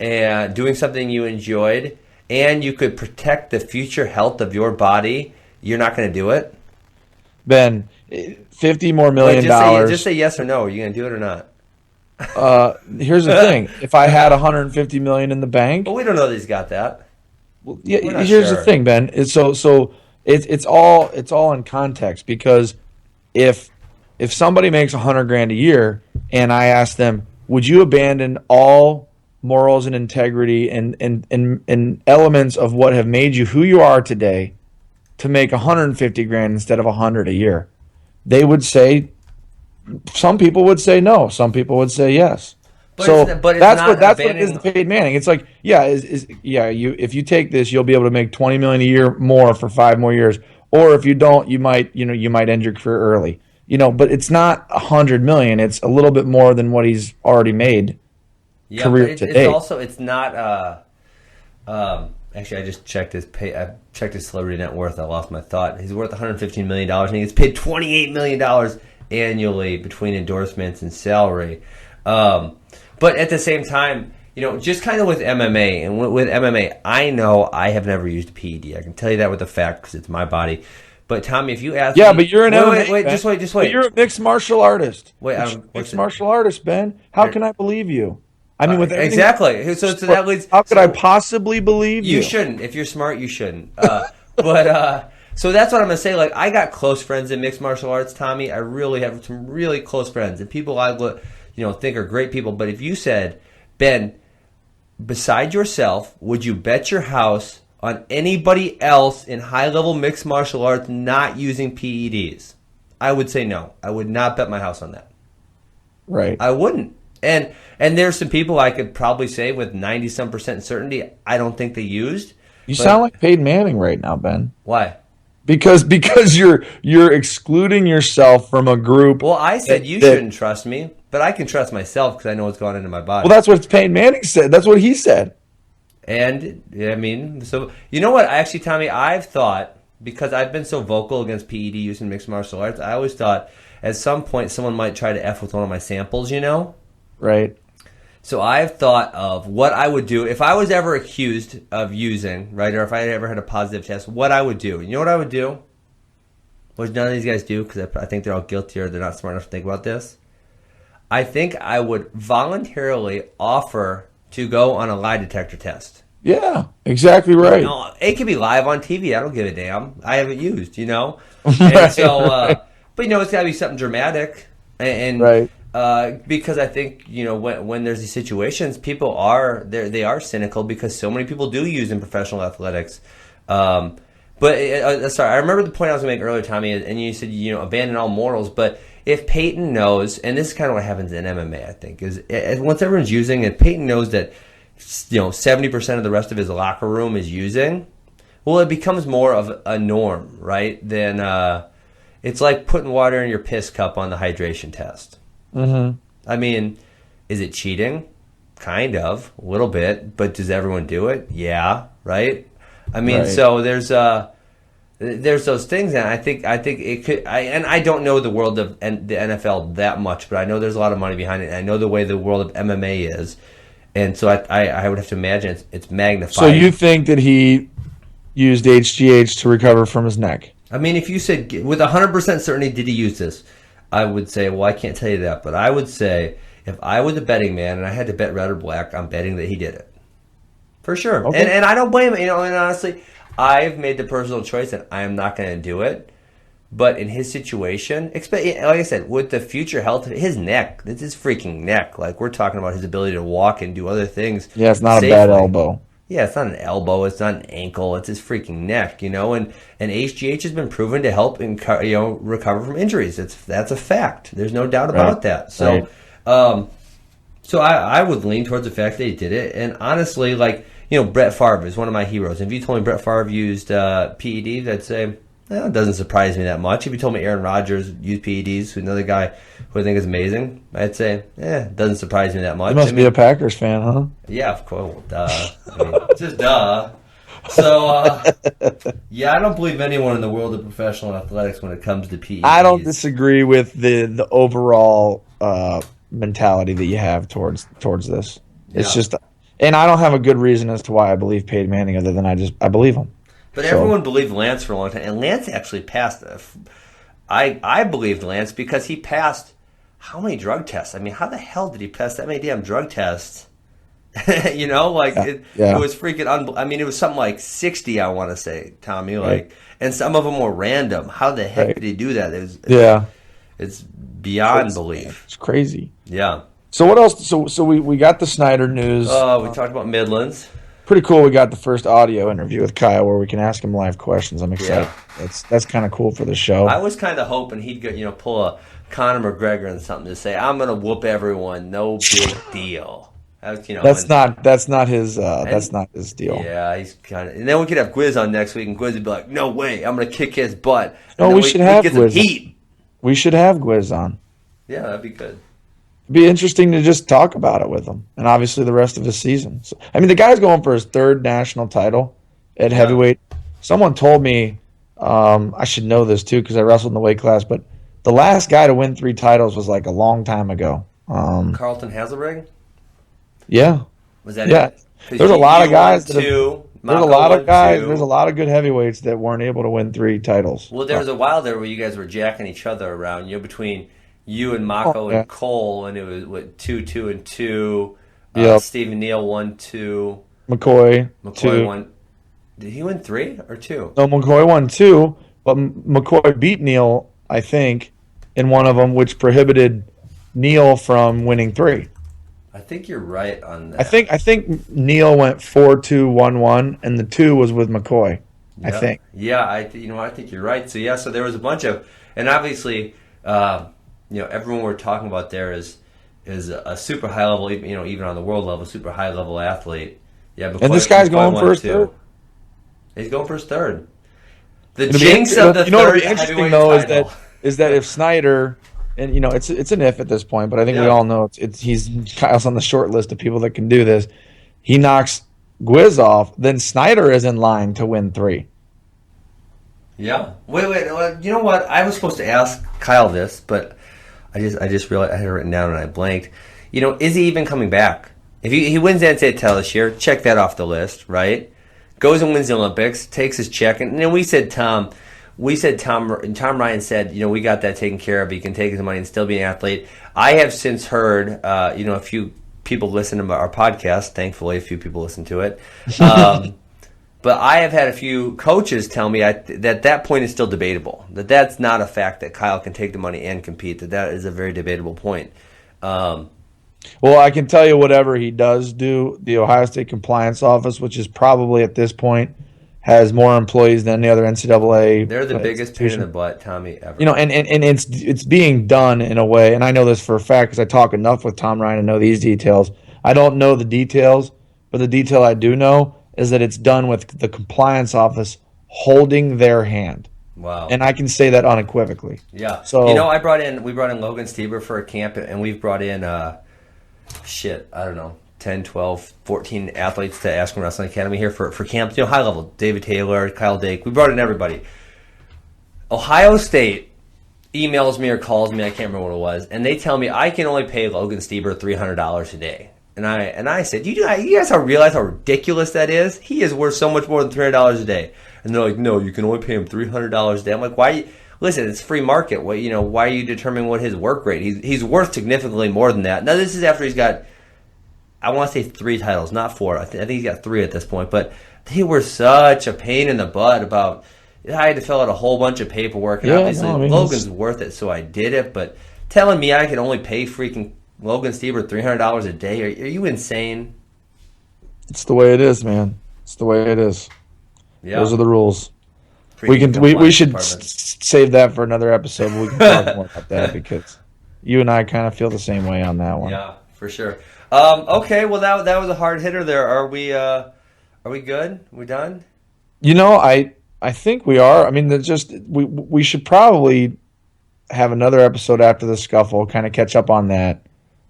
and doing something you enjoyed, and you could protect the future health of your body, you're not going to do it? Ben, $50 more million. Just say yes or no. Are you going to do it or not? Here's the thing: if I had $150 million in the bank, well, we don't know that he's got that. Well, yeah. Here's the thing, Ben. It's all in context because if somebody makes $100,000 a year and I ask them, would you abandon all morals and integrity and elements of what have made you who you are today to make $150,000 instead of $100,000 a year? They would say, some people would say no, some people would say yes. That's what it is to Peyton Manning. It's like, if you take this, you'll be able to make $20 million a year more for 5 more years, or if you don't, you might end your career early. But it's not $100 million. It's a little bit more than what he's already made. Yeah, career but to date. it's not. Actually, I just checked his pay. I checked his celebrity net worth. I lost my thought. He's worth $115 million, and he gets paid $28 million annually between endorsements and salary. But at the same time, just kind of with MMA, and with MMA, I know I have never used a PED. I can tell you that with a fact because it's my body. But Tommy, if you ask me... but you're an MMA. Wait, just wait. But you're a mixed martial artist. Wait, mixed martial artist, Ben. How can I believe you? I mean, with everything... Exactly. So that leads... How could I possibly believe you? You shouldn't. If you're smart, you shouldn't. So that's what I'm going to say. Like, I got close friends in mixed martial arts, Tommy. I really have some really close friends. And people I think are great people. But if you said, Ben, beside yourself, would you bet your house on anybody else in high-level mixed martial arts not using PEDs? I would say no. I would not bet my house on that. Right. I wouldn't. And there's some people I could probably say with 90-some% certainty I don't think they used. You sound like Peyton Manning right now, Ben. Why? Because you're excluding yourself from a group. Well, I said you shouldn't trust me, but I can trust myself because I know what's going into my body. Well, that's what Peyton Manning said. That's what he said. And, I mean, so, you know what? Actually, Tommy, I've thought, because I've been so vocal against PED use in mixed martial arts, I always thought at some point someone might try to F with one of my samples, Right. So I've thought of what I would do if I was ever accused of using, right, or if I had ever had a positive test, what I would do. You know what I would do? Which none of these guys do because I think they're all guilty or they're not smart enough to think about this. I think I would voluntarily offer to go on a lie detector test. Yeah, exactly right. It could be live on TV. I don't give a damn. I haven't used, And so, but it's got to be something dramatic. And right. Because I think, when there's these situations, people they are cynical because so many people do use in professional athletics. Sorry, I remember the point I was going to make earlier, Tommy, and you said, abandon all morals. But if Peyton knows, and this is kind of what happens in MMA, I think, is once everyone's using it, Peyton knows that, 70% of the rest of his locker room is using, well, it becomes more of a norm, right? Than it's like putting water in your piss cup on the hydration test. Mm-hmm. I mean, is it cheating? Kind of, a little bit, but does everyone do it? Yeah, right? I mean, right. So there's those things, and I think it could. I don't know the world of the NFL that much, but I know there's a lot of money behind it. And I know the way the world of MMA is, and so I would have to imagine it's magnified. So you think that he used HGH to recover from his neck? I mean, if you said with 100% certainty, did he use this? I would say, well, I can't tell you that, but I would say if I was a betting man and I had to bet red or black, I'm betting that he did it. For sure. Okay. And I don't blame him, and honestly, I've made the personal choice that I am not going to do it. But in his situation, like I said, with the future health of his neck, it's his freaking neck. Like, we're talking about his ability to walk and do other things. Yeah, it's not safely. A bad elbow. Yeah, it's not an elbow. It's not an ankle. It's his freaking neck, And HGH has been proven to help recover from injuries. That's a fact. There's no doubt about that. So, so I would lean towards the fact that he did it. And honestly, Brett Favre is one of my heroes. If you told me Brett Favre used PEDs, I'd say, it doesn't surprise me that much. If you told me Aaron Rodgers used PEDs, another guy who I think is amazing, I'd say, it doesn't surprise me that much. You must be a Packers fan, huh? Yeah, of course. Duh. Just duh. So, I don't believe anyone in the world of professional athletics when it comes to PEDs. I don't disagree with the overall mentality that you have towards this. It's just, and I don't have a good reason as to why I believe Peyton Manning other than I believe him. But everyone believed Lance for a long time, and Lance actually passed. I believed Lance because he passed how many drug tests? I mean, how the hell did he pass that many damn drug tests? It was freaking I mean, it was something like 60, I want to say, Tommy. And some of them were random. How the heck did he do that? It's beyond belief. It's crazy. Yeah. So what else? So we got the Snyder news. We talked about Midlands. Pretty cool. We got the first audio interview with Kyle where we can ask him live questions. I'm excited. Yeah. That's kind of cool for the show. I was kind of hoping he'd get, pull a Conor McGregor and something to say, I'm going to whoop everyone. No big deal. That's not his deal. Yeah, he's kind of. And then we could have Gwiz on next week, and Gwiz would be like, "No way, I'm gonna kick his butt." No, we should have Gwiz. Heat. We should have Gwiz on. Yeah, that'd be good. It'd be interesting to just talk about it with him, and obviously the rest of his season. So, I mean, the guy's going for his 3rd national title at heavyweight. Someone told me, I should know this too because I wrestled in the weight class, but the last guy to win 3 titles was like a long time ago. Carlton Hazelbrigg? Yeah. Was that it? There's a lot of guys. There's a lot of guys. There's a lot of good heavyweights that weren't able to win 3 titles. Well, there was a while there where you guys were jacking each other around. Between you and Mako and Cole, and it was 2-2 and 2. Stephen Neal 1-2. McCoy 2. won. Did he win 3 or 2? No, McCoy won 2, but McCoy beat Neal, I think, in one of them, which prohibited Neal from winning 3. I think you're right on that. I think Neal went 4-2-1-1, and the 2 was with McCoy. Yeah. I think. Yeah, I think you're right. So so there was a bunch of, and obviously, everyone we're talking about there is a super high level, even on the world level, super high level athlete. Yeah, and this guy's going for his 3rd. He's going for his 3rd. The jinx of the 3rd. What'll be interesting though is that if Snyder. And it's an if at this point, but I think we all know Kyle's on the short list of people that can do this. He knocks Gwiz off, then Snyder is in line to win 3. Yeah. Wait. You know what? I was supposed to ask Kyle this, but I just realized I had it written down and I blanked. Is he even coming back? If he wins the NCAA title this year, check that off the list, right? Goes and wins the Olympics, takes his check, and then Tom Ryan said, we got that taken care of. He can take his money and still be an athlete. I have since heard, a few people listen to our podcast. Thankfully, a few people listen to it. But I have had a few coaches tell me that point is still debatable. That's not a fact that Kyle can take the money and compete. That is a very debatable point. Well, I can tell you whatever he does do, the Ohio State Compliance Office, which is probably at this point has more employees than any other NCAA. They're the biggest pain in the butt, Tommy, ever. And it's being done in a way, and I know this for a fact because I talk enough with Tom Ryan to know these details. I don't know the details, but the detail I do know is that it's done with the compliance office holding their hand. Wow. And I can say that unequivocally. Yeah. So we brought in Logan Stieber for a camp, and we've brought in I don't know, 10, 12, 14 athletes to Aspen Wrestling Academy here for camp. High level. David Taylor, Kyle Dake. We brought in everybody. Ohio State emails me or calls me, I can't remember what it was, and they tell me I can only pay Logan Stieber $300 a day. And I said, you guys realize how ridiculous that is? He is worth so much more than $300 a day. And they're like, no, you can only pay him $300 a day. I'm like, why? Listen, it's free market. Why are you determining what his work rate? He's worth significantly more than that. Now, this is after he's got, I want to say 3 titles, not 4. I think he's got 3 at this point. But they were such a pain in the butt about, I had to fill out a whole bunch of paperwork. And obviously, Logan's worth it, so I did it. But telling me I can only pay freaking Logan Stieber $300 a day, are you insane? It's the way it is, man. It's the way it is. Yeah. Those are the rules. We should save that for another episode. We can talk more about that because you and I kind of feel the same way on that one. Yeah, for sure. Okay, well that was a hard hitter there. Are we good? We done? I think we are. I mean, we should probably have another episode after the scuffle, kind of catch up on that.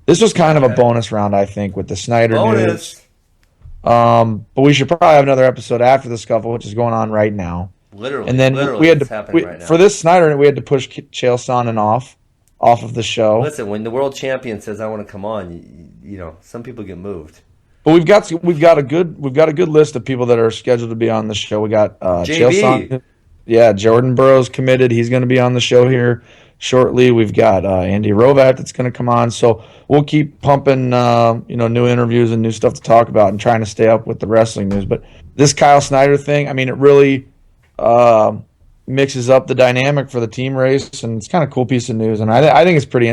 This was kind of a bonus round, I think, with the Snyder news. But we should probably have another episode after the scuffle, which is going on right now. Literally, and then we had to right now. For this Snyder, we had to push Chael Sonnen off of the show. Listen, when the world champion says I want to come on, some people get moved. But we've got a good list of people that are scheduled to be on the show. We got Chael Sonnen. Yeah, Jordan Burroughs committed. He's going to be on the show here shortly. We've got Andy Rovat that's going to come on. So we'll keep pumping new interviews and new stuff to talk about and trying to stay up with the wrestling news. But this Kyle Snyder thing, I mean, it really mixes up the dynamic for the team race, and it's kind of a cool piece of news. And I think it's pretty.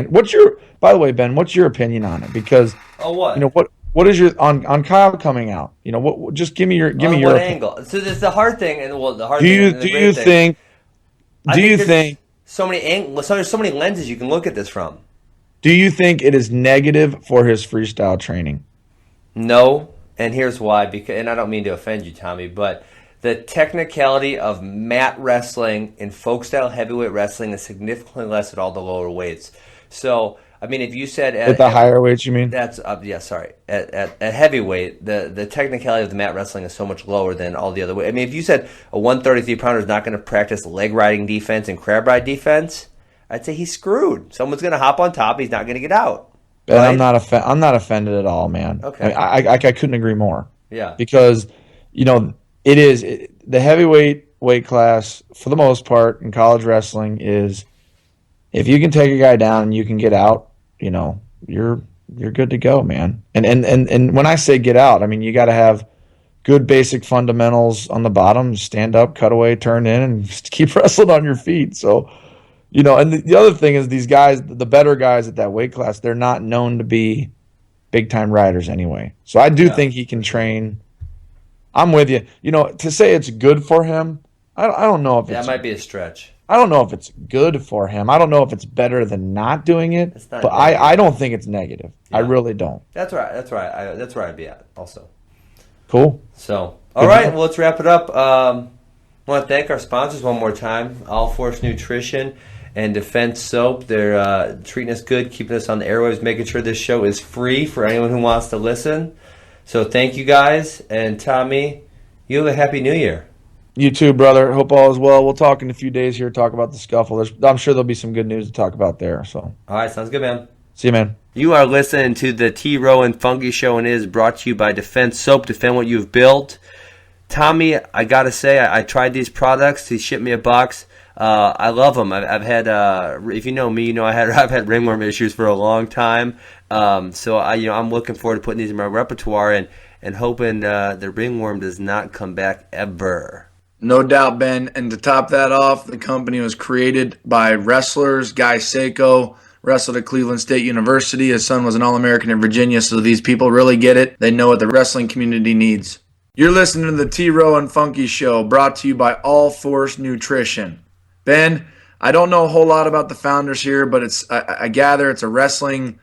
By the way, Ben, what's your opinion on it? Because what is your on Kyle coming out? Just give me your angle. So there's the hard thing, and the hard thing. Do you think so many angles? So there's so many lenses you can look at this from. Do you think it is negative for his freestyle training? No, and here's why. Because, and I don't mean to offend you, Tommy, but the technicality of mat wrestling and folk style heavyweight wrestling is significantly less at all the lower weights. So, I mean, if you said At the higher weights, you mean? that's yeah, sorry. At heavyweight, the technicality of the mat wrestling is so much lower than all the other weights. I mean, if you said a 133 pounder is not going to practice leg riding defense and crab ride defense, I'd say he's screwed. Someone's going to hop on top. He's not going to get out. And Right? I'm not offended at all, man. Okay. I couldn't agree more. Yeah. Because, the heavyweight weight class, for the most part, in college wrestling is if you can take a guy down and you can get out, you're good to go, man. And when I say get out, I mean you got to have good basic fundamentals on the bottom, stand up, cut away, turn in, and just keep wrestling on your feet. So, and the other thing is these guys, the better guys at that weight class, they're not known to be big time riders anyway. So I do think he can train. I'm with you. To say it's good for him, I don't know if That might be a stretch. I don't know if it's good for him. I don't know if it's better than not doing it. It's not but I don't think it's negative. Yeah. I really don't. That's right. That's right. That's where I'd be at also. Cool. So, all right. Well, let's wrap it up. I want to thank our sponsors one more time, All Force Nutrition and Defense Soap. They're treating us good, keeping us on the airwaves, making sure this show is free for anyone who wants to listen. So thank you guys. And Tommy, you have a Happy New Year. You too, brother. Hope all is well. We'll talk in a few days here, talk about the scuffle. I'm sure there'll be some good news to talk about there. So, All right. Sounds good, man. see you, man. You are listening to the T. Rowe and Funky Show, and it is brought to you by Defense Soap. Defend what you've built. Tommy, I got to say, I tried these products. He shipped me a box. I love them. I've had, if you know me, I've had ringworm issues for a long time. So I'm looking forward to putting these in my repertoire and hoping the ringworm does not come back ever. No doubt, Ben. And to top that off, the company was created by wrestlers. Guy Seiko wrestled at Cleveland State University. His son was an All-American in Virginia, so these people really get it. They know what the wrestling community needs. You're listening to the T. Rowe and Funky Show, brought to you by All Force Nutrition. Ben, I don't know a whole lot about the founders here, but I gather it's a wrestling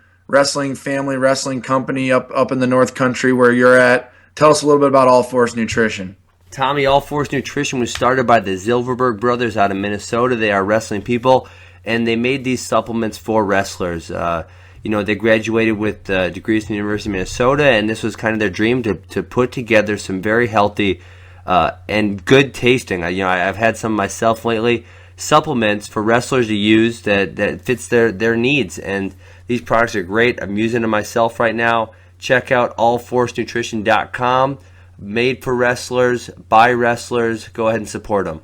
family, wrestling company up in the North Country where you're at. Tell us a little bit about All Force Nutrition. Tommy, All Force Nutrition was started by the Zilverberg brothers out of Minnesota. They are wrestling people, and they made these supplements for wrestlers. They graduated with degrees from the University of Minnesota, and this was kind of their dream to put together some very healthy and good tasting. I've had some myself lately. Supplements for wrestlers to use that fits their needs, and these products are great. I'm using them myself right now. Check out allforcenutrition.com. Made for wrestlers, by wrestlers. Go ahead and support them.